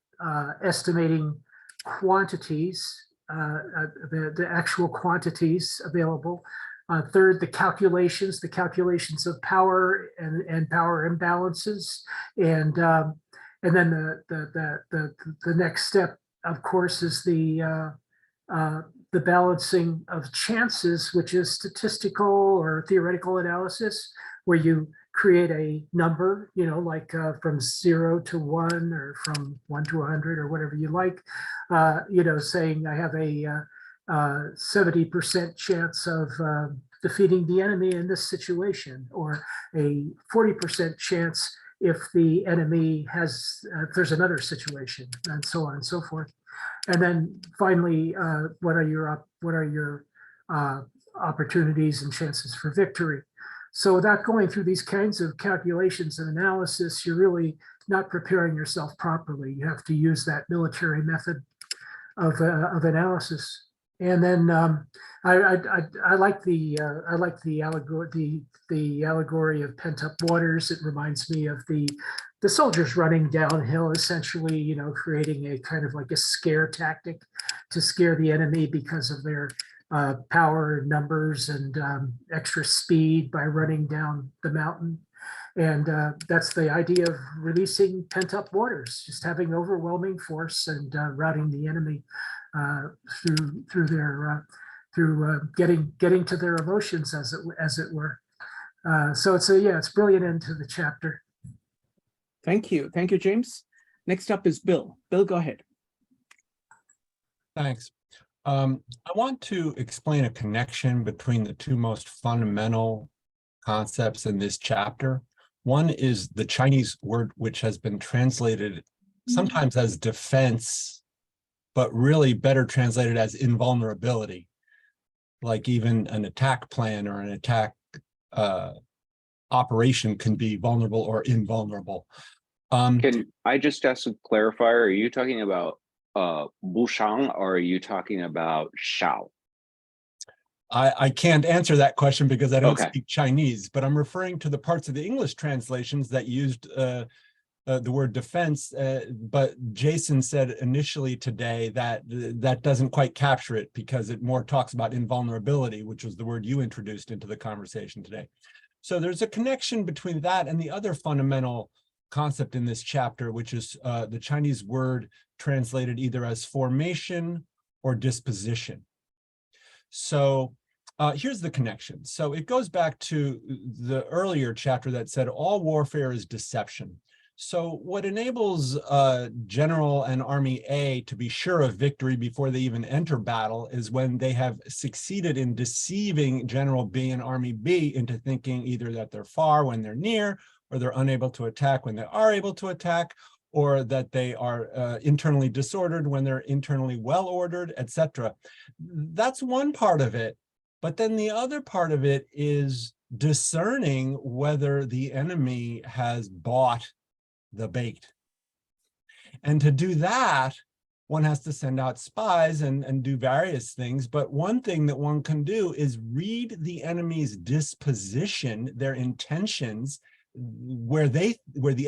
estimating quantities, the actual quantities available. Third, the calculations of power and power imbalances, and then the next step, of course, is the balancing of chances, which is statistical or theoretical analysis, where you create a number, you know, like from 0 to 1 or from 1 to 100 or whatever you like, you know, saying I have a 70% chance of defeating the enemy in this situation, or a 40% chance if the enemy has, if there's another situation, and so on and so forth. And then finally, what are your opportunities and chances for victory? So without going through these kinds of calculations and analysis, you're really not preparing yourself properly. You have to use that military method of analysis. And then I like the allegory of pent-up waters. It reminds me of the soldiers running downhill, essentially, you know, creating a kind of like a scare tactic to scare the enemy because of their power, numbers, and extra speed by running down the mountain. And that's the idea of releasing pent-up waters, just having overwhelming force and routing the enemy through getting to their emotions, as it were. So it's brilliant end to the chapter. Thank you, James. Next up is Bill. Bill, go ahead. Thanks. I want to explain a connection between the 2 most fundamental concepts in this chapter. One is the Chinese word, which has been translated sometimes as defense, but really better translated as invulnerability. Like even an attack plan or an attack operation can be vulnerable or invulnerable. Can I just ask a clarifier? Are you talking about Bushang or are you talking about Shao? I can't answer that question because I don't Okay. speak Chinese, but I'm referring to the parts of the English translations that used the word defense. But Jason said initially today that that doesn't quite capture it because it more talks about invulnerability, which was the word you introduced into the conversation today. So there's a connection between that and the other fundamental concept in this chapter, which is the Chinese word translated either as formation or disposition. So here's the connection. So it goes back to the earlier chapter that said all warfare is deception. So what enables General and Army A to be sure of victory before they even enter battle is when they have succeeded in deceiving General B and Army B into thinking either that they're far when they're near, or they're unable to attack when they are able to attack, or that they are internally disordered when they're internally well-ordered, etc. That's one part of it. But then the other part of it is discerning whether the enemy has bought the bait. And to do that, one has to send out spies and do various things. But one thing that one can do is read the enemy's disposition, their intentions, where the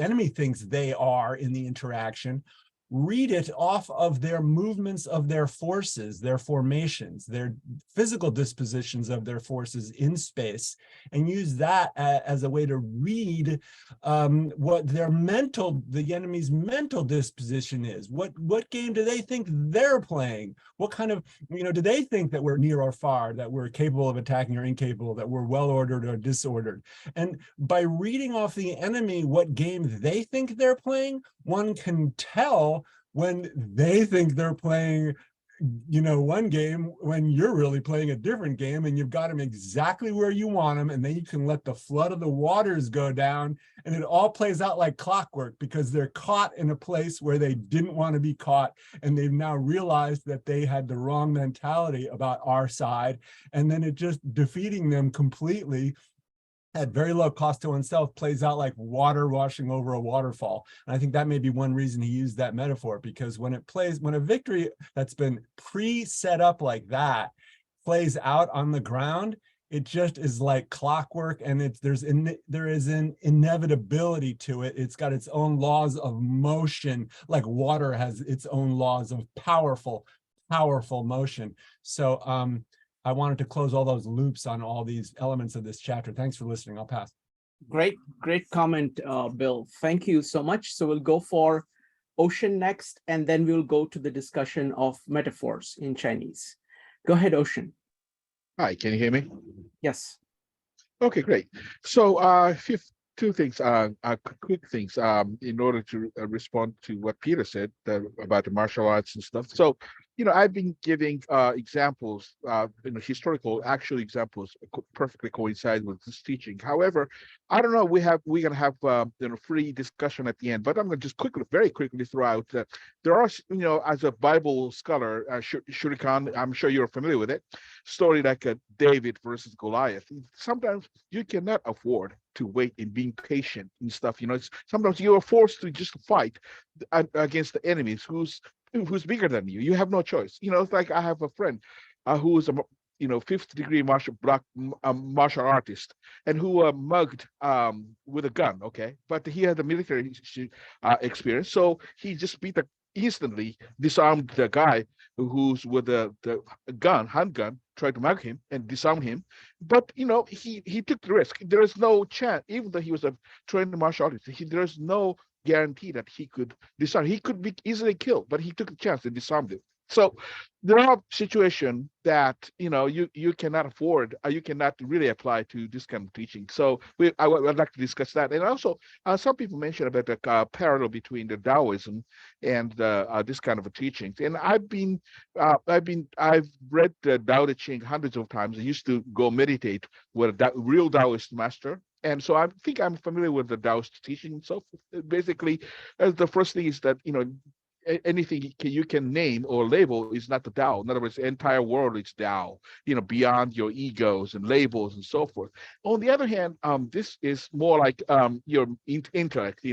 enemy thinks they are in the interaction, read it off of their movements of their forces, their formations, their physical dispositions of their forces in space, and use that as a way to read what the enemy's mental disposition is. What game do they think they're playing? What kind of, do they think that we're near or far, that we're capable of attacking or incapable, that we're well-ordered or disordered? And by reading off the enemy what game they think they're playing, one can tell when they think they're playing, one game when you're really playing a different game and you've got them exactly where you want them, and then you can let the flood of the waters go down and it all plays out like clockwork because they're caught in a place where they didn't want to be caught, and they've now realized that they had the wrong mentality about our side, and then it just defeating them completely at very low cost to oneself plays out like water washing over a waterfall. And I think that may be one reason he used that metaphor, because when a victory that's been pre-set up like that plays out on the ground, it just is like clockwork, and there is an inevitability to it. It's got its own laws of motion, like water has its own laws of powerful motion. So I wanted to close all those loops on all these elements of this chapter. Thanks for listening. I'll pass. Great comment, Bill. Thank you so much. So we'll go for Ocean next, and then we'll go to the discussion of metaphors in Chinese. Go ahead, Ocean. Hi, can you hear me? Yes. Okay, great. So two things, quick things, in order to respond to what Peter said about the martial arts and stuff. So, I've been giving examples, historical actual examples perfectly coincide with this teaching. However, I don't know, we're going to have free discussion at the end, but I'm going to just very quickly throw out that there are, as a Bible scholar, Shurikan, I'm sure you're familiar with it, story like David versus Goliath. Sometimes you cannot afford to wait and being patient and stuff. Sometimes you are forced to just fight against the enemies who's bigger than you. You have no choice. It's like I have a friend who is a fifth degree martial artist, and who mugged with a gun. Okay, but he had a military experience, so he just instantly disarmed the guy who's with the handgun, tried to mug him and disarm him. But he took the risk. There is no chance, even though he was a trained martial artist, there is no guarantee that he could disarm. He could be easily killed, but he took a chance and disarmed him. So there are situations that you cannot afford, you cannot really apply to this kind of teaching. So I would like to discuss that. And also, some people mentioned about the parallel between the Taoism and this kind of a teaching. And I've read the Tao Te Ching hundreds of times. I used to go meditate with a real Taoist master. And so I think I'm familiar with the Taoist teaching. So basically, the first thing is that anything you can name or label is not the Tao. In other words, the entire world is Tao, beyond your egos and labels and so forth. On the other hand, this is more like your intellect,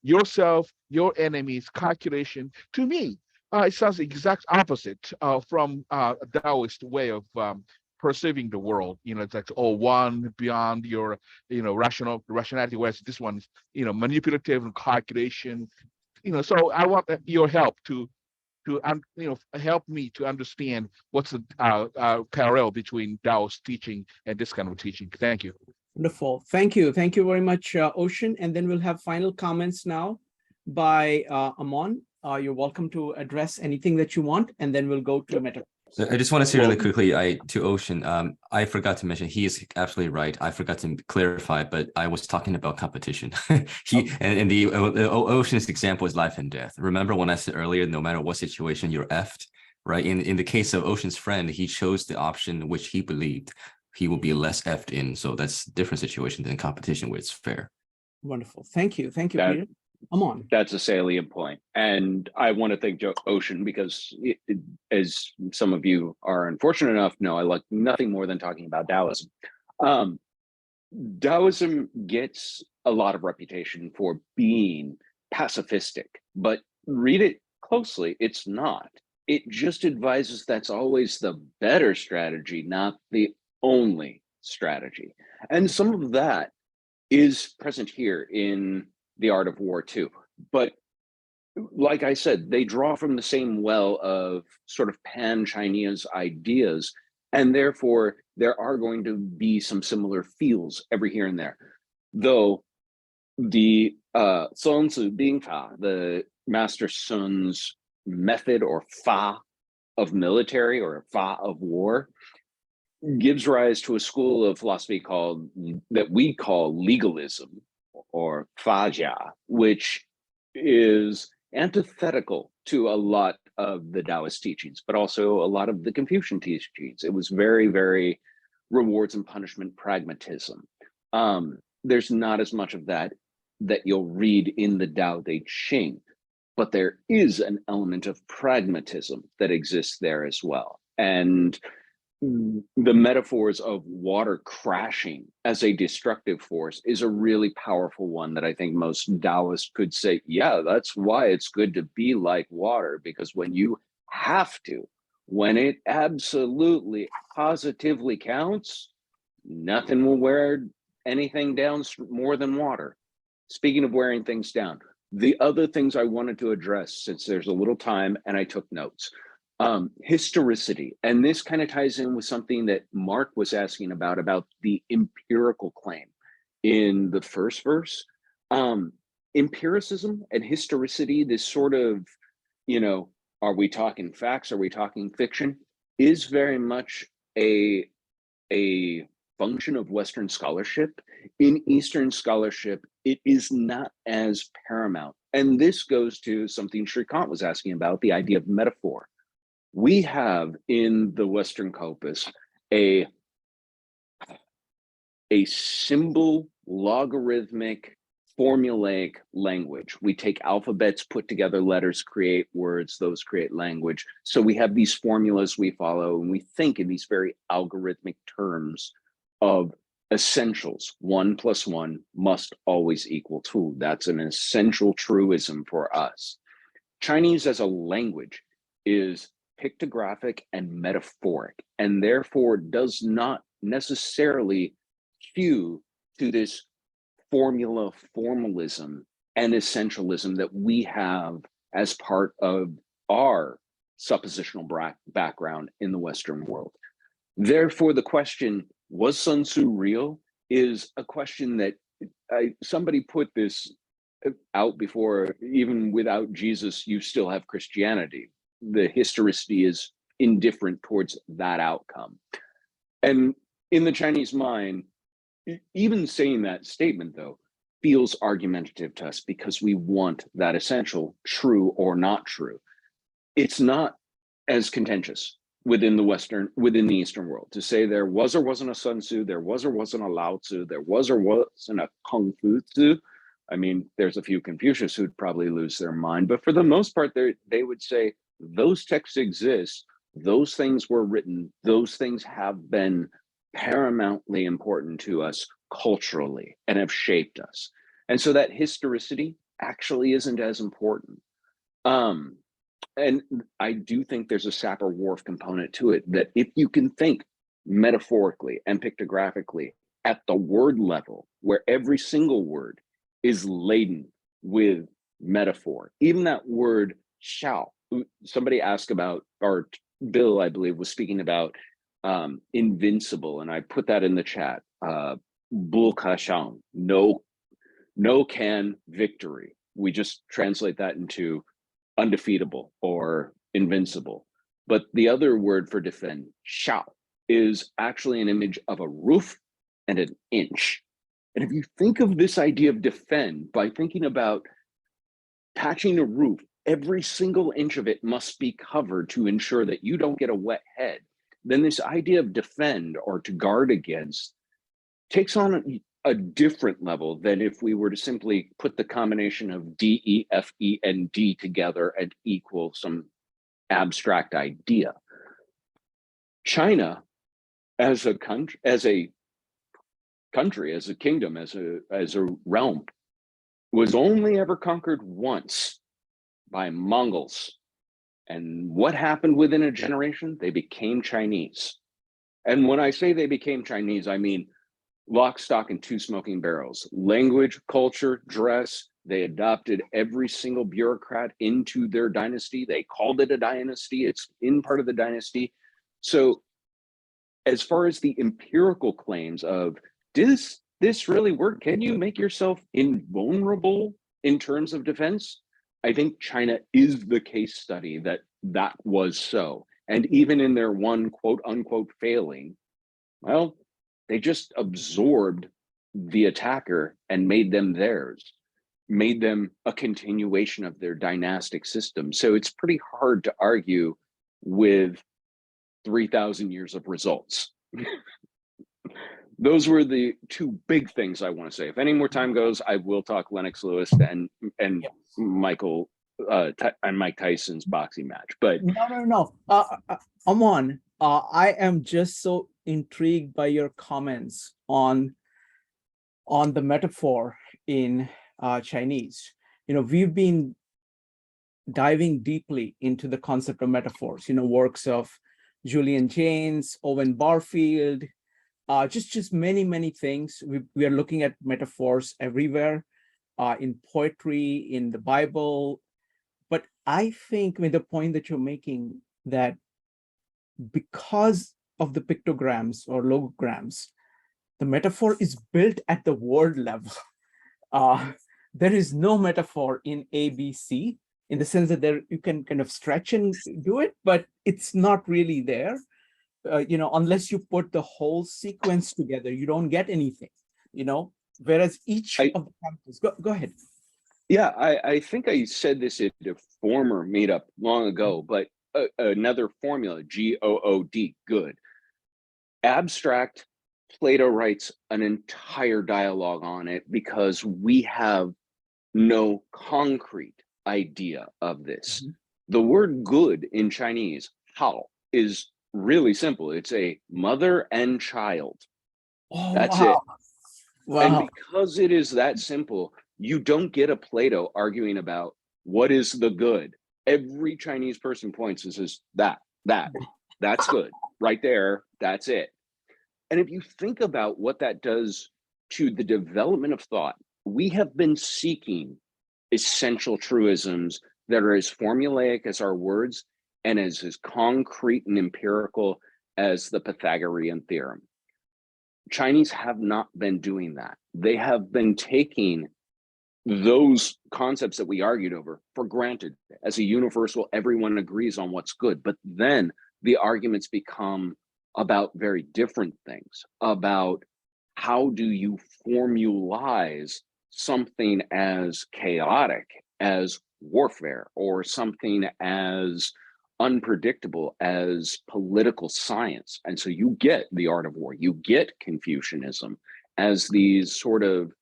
yourself, your enemies, calculation. To me, it sounds the exact opposite from a Taoist way of perceiving the world. It's like one beyond your rationality, whereas this one is manipulative and calculation. So I want your help to help me to understand what's the parallel between Taoist teaching and this kind of teaching. Thank you. Wonderful. Thank you very much, Ocean. And then we'll have final comments now by Amon. You're welcome to address anything that you want, and then we'll go to Meta. So I just want to say really quickly, to Ocean, I forgot to mention, he is absolutely right. I forgot to clarify, but I was talking about competition. And the Ocean's example is life and death. Remember when I said earlier, no matter what situation, you're effed, right? In the case of Ocean's friend, he chose the option which he believed he will be less effed in. So that's a different situation than competition where it's fair. Wonderful. Thank you, Peter. Amon. That's a salient point. And I want to thank Ocean because as some of you are unfortunate enough to know, I like nothing more than talking about Taoism. Taoism gets a lot of reputation for being pacifistic, but read it closely, it's not. It just advises that's always the better strategy, not the only strategy. And some of that is present here in The Art of War too. But like I said, they draw from the same well of sort of pan-Chinese ideas, and therefore there are going to be some similar feels every here and there. Though the Sun Tzu兵法, the Master Sun's method or fa of military or fa of war, gives rise to a school of philosophy that we call legalism, or fajia, which is antithetical to a lot of the Taoist teachings, but also a lot of the Confucian teachings. It was very, very rewards and punishment pragmatism. There's not as much of that you'll read in the Tao Te Ching, but there is an element of pragmatism that exists there as well. And the metaphors of water crashing as a destructive force is a really powerful one that I think most Taoists could say, yeah, that's why it's good to be like water, because when you have to, when it absolutely positively counts, nothing will wear anything down more than water. Speaking of wearing things down, the other things I wanted to address, since there's a little time and I took notes, historicity. And this kind of ties in with something that Mark was asking about the empirical claim in the first verse. Empiricism and historicity, this sort of, are we talking facts? Are we talking fiction? Is very much a function of Western scholarship. In Eastern scholarship, it is not as paramount. And this goes to something Shrikant was asking about, the idea of metaphor. We have in the Western corpus a symbol, logarithmic, formulaic language. We take alphabets, put together letters, create words, those create language. So we have these formulas we follow, and we think in these very algorithmic terms of essentials. 1 + 1 must always equal 2. That's an essential truism for us. Chinese as a language is pictographic and metaphoric, and therefore does not necessarily hew to this formalism and essentialism that we have as part of our suppositional background in the Western world. Therefore, the question, was Sun Tzu real, is a question that somebody put this out before. Even without Jesus, you still have Christianity. The historicity is indifferent towards that outcome. And in the Chinese mind, even saying that statement, though, feels argumentative to us because we want that essential, true or not true. It's not as contentious within the Eastern world to say there was or wasn't a Sun Tzu, there was or wasn't a Lao Tzu, there was or wasn't a Kung Fu Tzu. I mean, there's a few Confucius who'd probably lose their mind, but for the most part, they would say those texts exist, those things were written, those things have been paramountly important to us culturally and have shaped us. And so that historicity actually isn't as important. And I do think there's a Sapir-Whorf component to it, that if you can think metaphorically and pictographically at the word level, where every single word is laden with metaphor, even that word shall. Somebody asked about, or Bill, I believe, was speaking about invincible, and I put that in the chat. Bu ka shang, no can victory. We just translate that into undefeatable or invincible. But the other word for defend, shao, is actually an image of a roof and an inch. And if you think of this idea of defend by thinking about patching a roof, every single inch of it must be covered to ensure that you don't get a wet head. Then this idea of defend or to guard against takes on a different level than if we were to simply put the combination of D, E, F, E, and D together and equal some abstract idea. China, as a country, as a kingdom, as a realm, was only ever conquered once by Mongols. And what happened within a generation? They became Chinese. And when I say they became Chinese, I mean lock, stock, and two smoking barrels. Language, culture, dress. They adopted every single bureaucrat into their dynasty. They called it a dynasty. It's in part of the dynasty. So as far as the empirical claims of, does this really work? Can you make yourself invulnerable in terms of defense? I think China is the case study that was so. And even in their one quote unquote failing, well, they just absorbed the attacker and made them theirs, made them a continuation of their dynastic system. So it's pretty hard to argue with 3,000 years of results. Those were the two big things I want to say. If any more time goes, I will talk Lennox Lewis and Michael and Mike Tyson's boxing match. But no. Aman, I am just so intrigued by your comments on the metaphor in Chinese. You know, we've been diving deeply into the concept of metaphors. You know, works of Julian Jaynes, Owen Barfield, just many things. We are looking at metaphors everywhere, in poetry, in the Bible. But I think with the point that you're making, that because of the pictograms or logograms, the metaphor is built at the word level. There is no metaphor in ABC, in the sense that you can kind of stretch and do it, but it's not really there. You know, unless you put the whole sequence together, you don't get anything, you know, whereas each of the characters, go ahead. Yeah, I think I said this at a former meetup long ago, but another formula, G-O-O-D, good. Abstract, Plato writes an entire dialogue on it because we have no concrete idea of this. The word good in Chinese, hao, is really simple. It's a mother and child. That's it. Wow. And because it is that simple, you don't get a Plato arguing about what is the good. Every Chinese person points and says, that's good. Right there, that's it. And if you think about what that does to the development of thought, we have been seeking essential truisms that are as formulaic as our words and as concrete and empirical as the Pythagorean theorem. Chinese have not been doing that. They have been taking those concepts that we argued over for granted as a universal, everyone agrees on what's good. But then the arguments become about very different things, about how do you formalize something as chaotic as warfare, or something as unpredictable as political science. And so you get the art of war, you get Confucianism as these sort of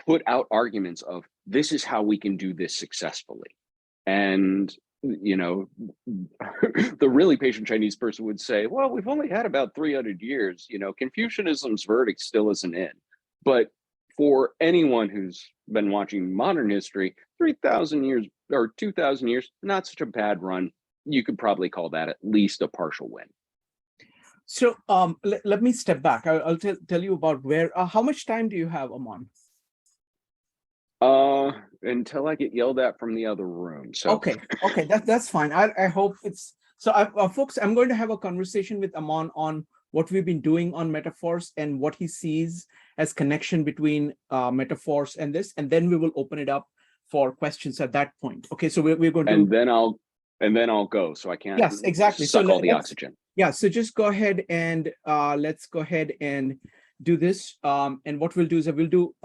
put out arguments of this is how we can do this successfully. And, you know, the really patient Chinese person would say, well, we've only had about 300 years, you know, Confucianism's verdict still isn't in. But for anyone who's been watching modern history, 3,000 years or 2,000 years, not such a bad run. You could probably call that at least a partial win. So let me step back. I'll tell you about where, how much time do you have, Aman? Until I get yelled at from the other room. So okay, that's fine. I hope it's, so folks, I'm going to have a conversation with Aman on what we've been doing on metaphors and what he sees as connection between metaphors and this, and then we will open it up for questions at that point. Okay, so we're going to, and then I'll go, so I can't. Yes, exactly. Suck so all the oxygen. Yeah, so just go ahead and let's go ahead and do this. And what we'll do is we'll do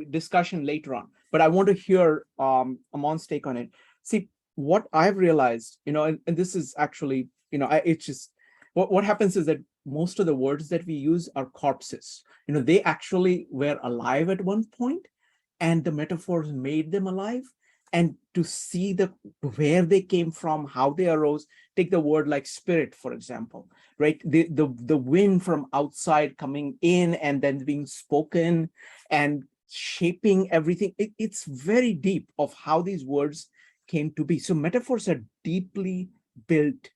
discussion later on, but I want to hear Amon's take on it. See, what I've realized, you know, and this is actually, you know, it's just, what happens is that most of the words that we use are corpses. You know, they actually were alive at one point, and the metaphors made them alive. And to see where they came from, how they arose, take the word like spirit, for example, right? The wind from outside coming in and then being spoken and shaping everything. It's very deep of how these words came to be. So metaphors are deeply built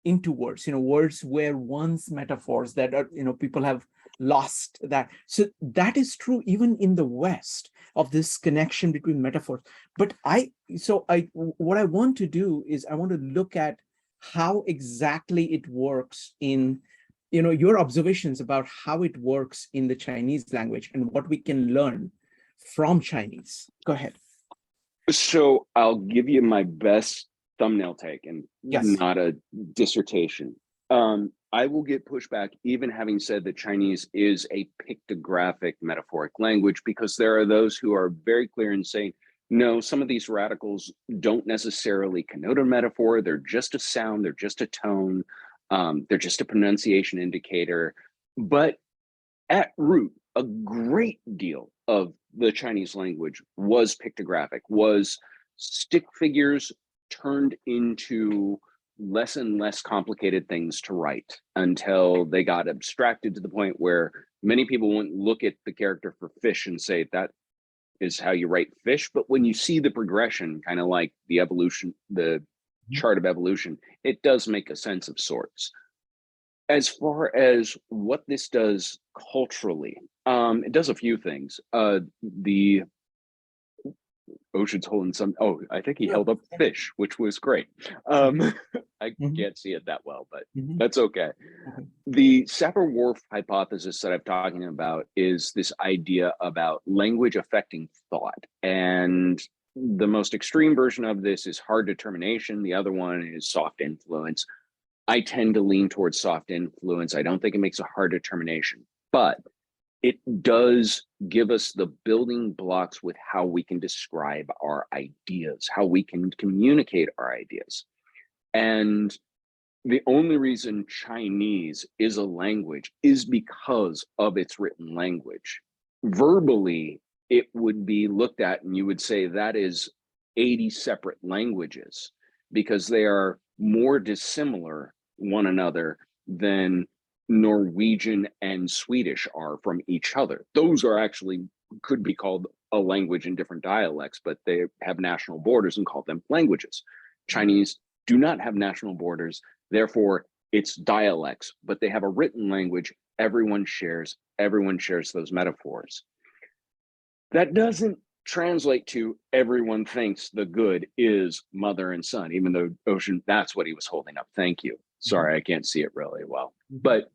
into words, you know, words were once metaphors that are, you know, people have lost that. So that is true even in the West, of this connection between metaphors. But what I want to do is I want to look at how exactly it works in, you know, your observations about how it works in the Chinese language and what we can learn from Chinese. Go ahead. So I'll give you my best thumbnail take, and not a dissertation. I will get pushback even having said that Chinese is a pictographic metaphoric language, because there are those who are very clear in saying, no, some of these radicals don't necessarily connote a metaphor. They're just a sound, they're just a tone, they're just a pronunciation indicator. But at root, a great deal of the Chinese language was pictographic, was stick figures turned into less and less complicated things to write, until they got abstracted to the point where many people wouldn't look at the character for fish and say that is how you write fish. But when you see the progression, kind of like the evolution, the chart of evolution, it does make a sense of sorts. As far as what this does culturally, it does a few things. The Ocean's holding some, I think he held up fish, which was great. I can't see it that well, but that's okay. The Sapir-Whorf hypothesis that I'm talking about is this idea about language affecting thought. And the most extreme version of this is hard determination. The other one is soft influence. I tend to lean towards soft influence. I don't think it makes a hard determination, but it does give us the building blocks with how we can describe our ideas, how we can communicate our ideas. And the only reason Chinese is a language is because of its written language. Verbally, it would be looked at and you would say that is 80 separate languages, because they are more dissimilar one another than Norwegian and Swedish are from each other. Those are actually, could be called a language in different dialects, but they have national borders and call them languages. Chinese do not have national borders, therefore it's dialects, but they have a written language everyone shares those metaphors. That doesn't translate to everyone thinks the good is mother and son, even though Ocean, that's what he was holding up. Thank you. Sorry, I can't see it really well. But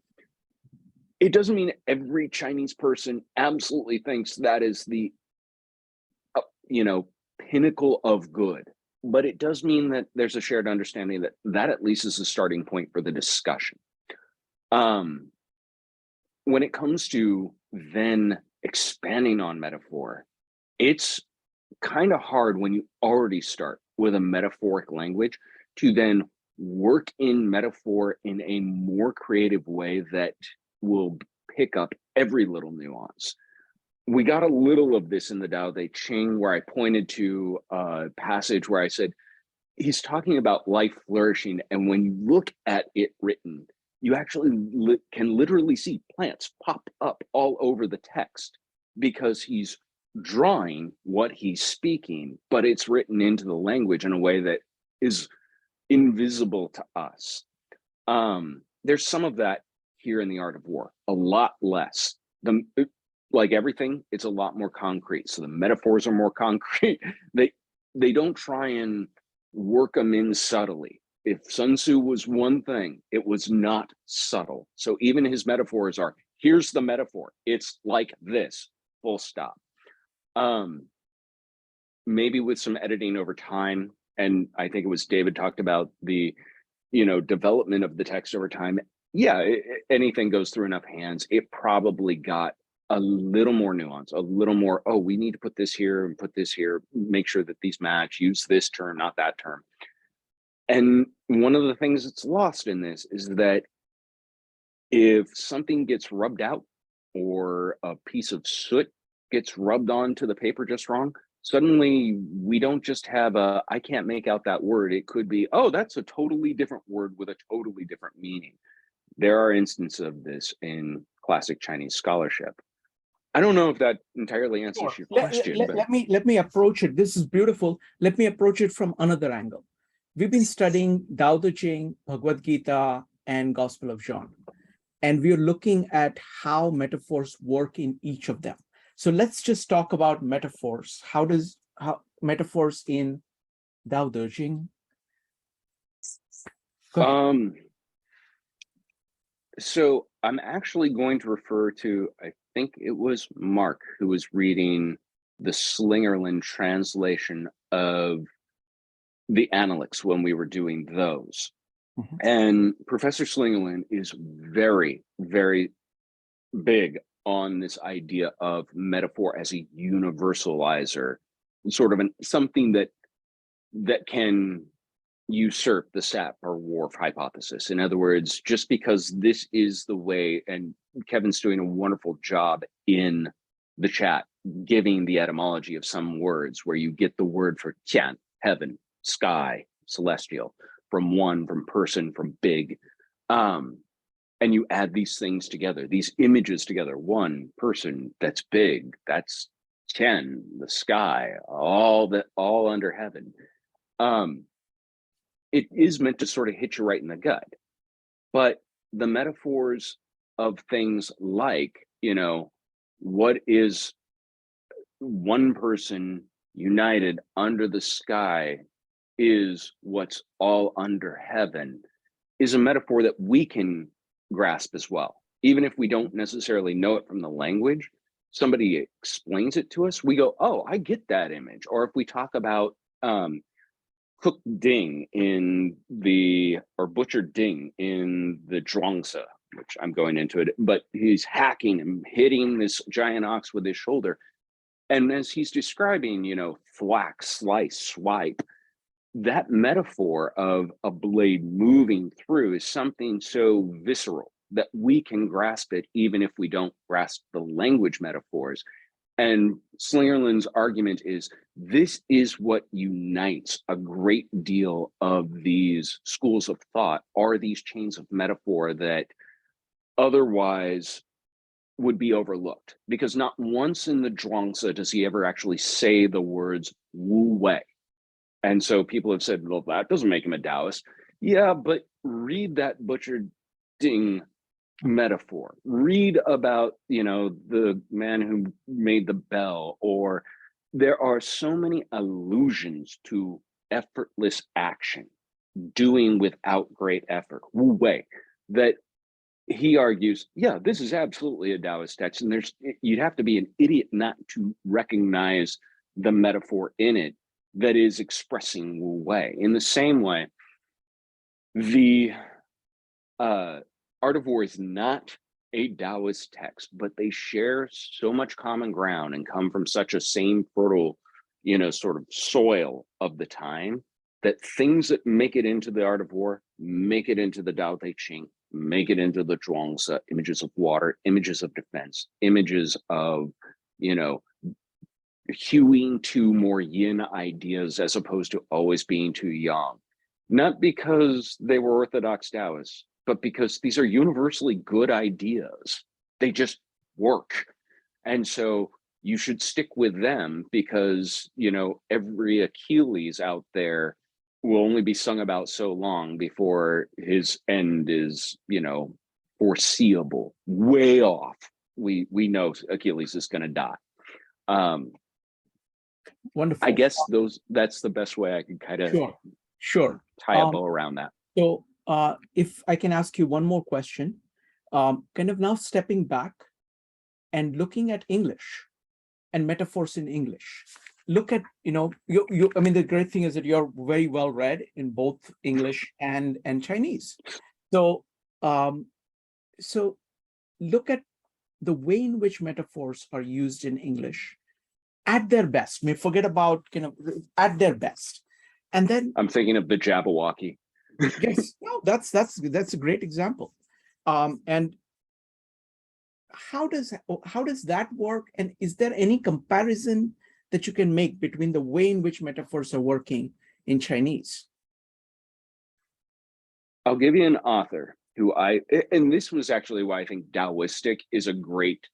it doesn't mean every Chinese person absolutely thinks that is the, pinnacle of good. But it does mean that there's a shared understanding that at least is a starting point for the discussion. When it comes to then expanding on metaphor, it's kind of hard when you already start with a metaphoric language to then work in metaphor in a more creative way that will pick up every little nuance. we got a little of this in the Tao Te Ching, where I pointed to a passage where I said, he's talking about life flourishing. And when you look at it written, you actually can literally see plants pop up all over the text, because he's drawing what he's speaking, but it's written into the language in a way that is invisible to us. There's some of that here in the Art of War, a lot less. Like everything, it's a lot more concrete. So the metaphors are more concrete. They don't try and work them in subtly. If Sun Tzu was one thing, it was not subtle. So even his metaphors are, here's the metaphor. It's like this, full stop. Maybe with some editing over time, and I think it was David talked about the, development of the text over time. Yeah, anything goes through enough hands, it probably got a little more nuance, a little more, oh, we need to put this here and put this here, make sure that these match, use this term, not that term. And one of the things that's lost in this is that if something gets rubbed out, or a piece of soot gets rubbed onto the paper just wrong, suddenly we don't just have a, I can't make out that word. It could be, oh, that's a totally different word with a totally different meaning. There are instances of this in classic Chinese scholarship. I don't know if that entirely answers your question. But Let me approach it. This is beautiful. Let me approach it from another angle. We've been studying Tao Te Ching, Bhagavad Gita, and Gospel of John. And we're looking at how metaphors work in each of them. So let's just talk about metaphors. How metaphors in Tao Te Ching? So I'm actually going to refer to, I think it was Mark who was reading the Slingerland translation of the Analects when we were doing those. Mm-hmm. And Professor Slingerland is very, very big on this idea of metaphor as a universalizer, sort of something that can usurp the Sapir-Whorf hypothesis. In other words, just because this is the way, and Kevin's doing a wonderful job in the chat, giving the etymology of some words where you get the word for tian, heaven, sky, celestial, from one, from person, from big. And you add these things together, these images together, one person that's big, that's tian, the sky, all under heaven. It is meant to sort of hit you right in the gut. But the metaphors of things like, what is one person united under the sky is what's all under heaven, is a metaphor that we can grasp as well. Even if we don't necessarily know it from the language, somebody explains it to us, we go, oh, I get that image. Or if we talk about cooked ding or butchered ding in the Zhuangzi, which I'm going into it, but he's hacking and hitting this giant ox with his shoulder. And as he's describing, thwack, slice, swipe, that metaphor of a blade moving through is something so visceral that we can grasp it even if we don't grasp the language metaphors. And Slingerland's argument is, this is what unites a great deal of these schools of thought, are these chains of metaphor that otherwise would be overlooked. Because not once in the Zhuangzi does he ever actually say the words Wu Wei. And so people have said, well, that doesn't make him a Taoist. Yeah, but read that butchered ding metaphor. Read about, the man who made the bell, or there are so many allusions to effortless action, doing without great effort, Wu Wei, that he argues, yeah, this is absolutely a Taoist text. And you'd have to be an idiot not to recognize the metaphor in it that is expressing Wu Wei. In the same way, the Art of War is not a Taoist text, but they share so much common ground and come from such a same fertile, sort of soil of the time, that things that make it into the Art of War, make it into the Tao Te Ching, make it into the Zhuangzi, images of water, images of defense, images of hewing to more yin ideas as opposed to always being too yang. Not because they were orthodox Taoists, but because these are universally good ideas. They just work. And so you should stick with them because, every Achilles out there will only be sung about so long before his end is, foreseeable, way off. We know Achilles is going to die. Wonderful. I guess that's the best way I could kind of sure tie a bow around that. So if I can ask you one more question, kind of now stepping back and looking at English and metaphors in English. Look at, the great thing is that you're very well read in both English and Chinese. So, so look at the way in which metaphors are used in English at their best. Forget about at their best. And then I'm thinking of the Jabberwocky. Yes, no, that's a great example. And how does that work? And is there any comparison that you can make between the way in which metaphors are working in Chinese? I'll give you an author who and this was actually why I think Taoistic is a great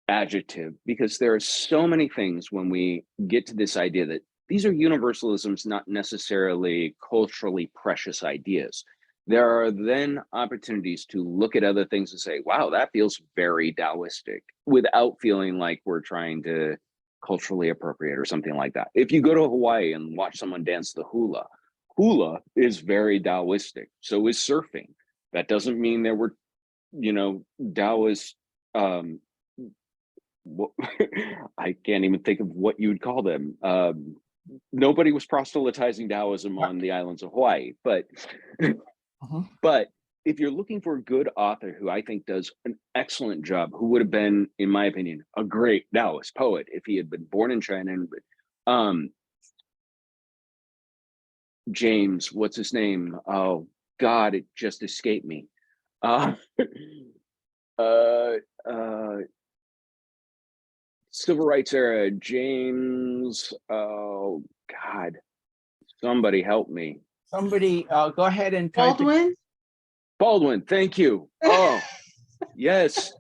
adjective, because there are so many things when we get to this idea that these are universalisms, not necessarily culturally precious ideas. There are then opportunities to look at other things and say, wow, that feels very Taoistic, without feeling like we're trying to culturally appropriate or something like that. If you go to Hawaii and watch someone dance the hula, hula is very Taoistic. So is surfing. That doesn't mean there were, Taoist, I can't even think of what you would call them. Nobody was proselytizing Taoism on the islands of Hawaii, but but if you're looking for a good author who I think does an excellent job, who would have been, in my opinion, a great Taoist poet if he had been born in China, James, what's his name? Oh God, it just escaped me. Civil rights era, James, oh God, somebody help me. Somebody go ahead and type Baldwin, thank you. Oh, yes.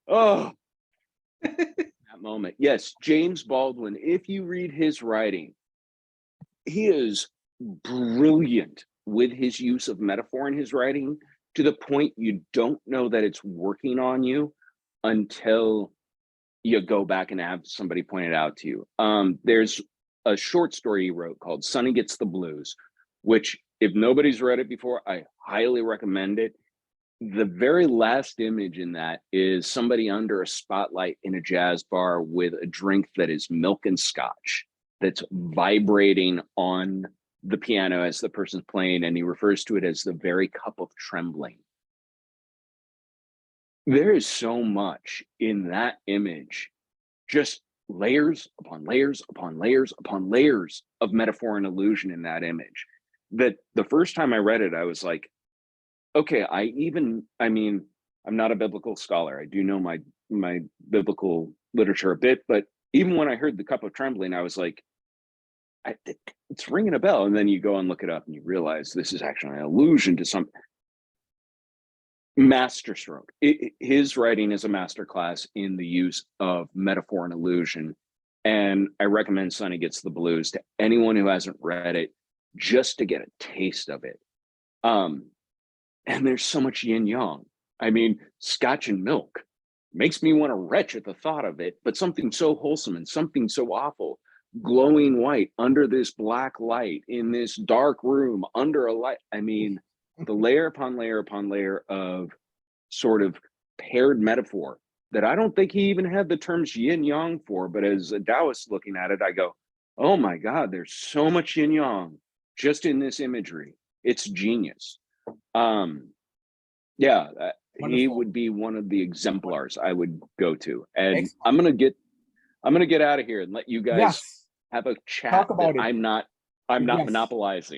Oh, that moment. Yes, James Baldwin. If you read his writing, he is brilliant with his use of metaphor in his writing, to the point you don't know that it's working on you until you go back and have somebody point it out to you. There's a short story he wrote called Sonny Gets the Blues, which, if nobody's read it before, I highly recommend it. The very last image in that is somebody under a spotlight in a jazz bar with a drink that is milk and scotch that's vibrating on the piano as the person's playing, and he refers to it as the very cup of trembling. There is so much in that image, just layers upon layers upon layers upon layers of metaphor and illusion in that image, that the first time I read it, I was like, okay, I'm not a biblical scholar. I do know my biblical literature a bit, but even when I heard the cup of trembling, I was like, it's ringing a bell. And then you go and look it up and you realize this is actually an allusion to some masterstroke. His writing is a masterclass in the use of metaphor and illusion. And I recommend Sonny Gets the Blues to anyone who hasn't read it, just to get a taste of it. And there's so much yin yang. I mean, scotch and milk makes me want to retch at the thought of it, but something so wholesome and something so awful, glowing white under this black light in this dark room under a light. I mean, the layer upon layer upon layer of sort of paired metaphor that I don't think he even had the terms yin yang for, but as a Taoist looking at it, I go, oh my God, there's so much yin yang just in this imagery. It's genius. He would be one of the exemplars I would go to. And excellent. I'm gonna get out of here and let you guys have a chat that I'm not monopolizing.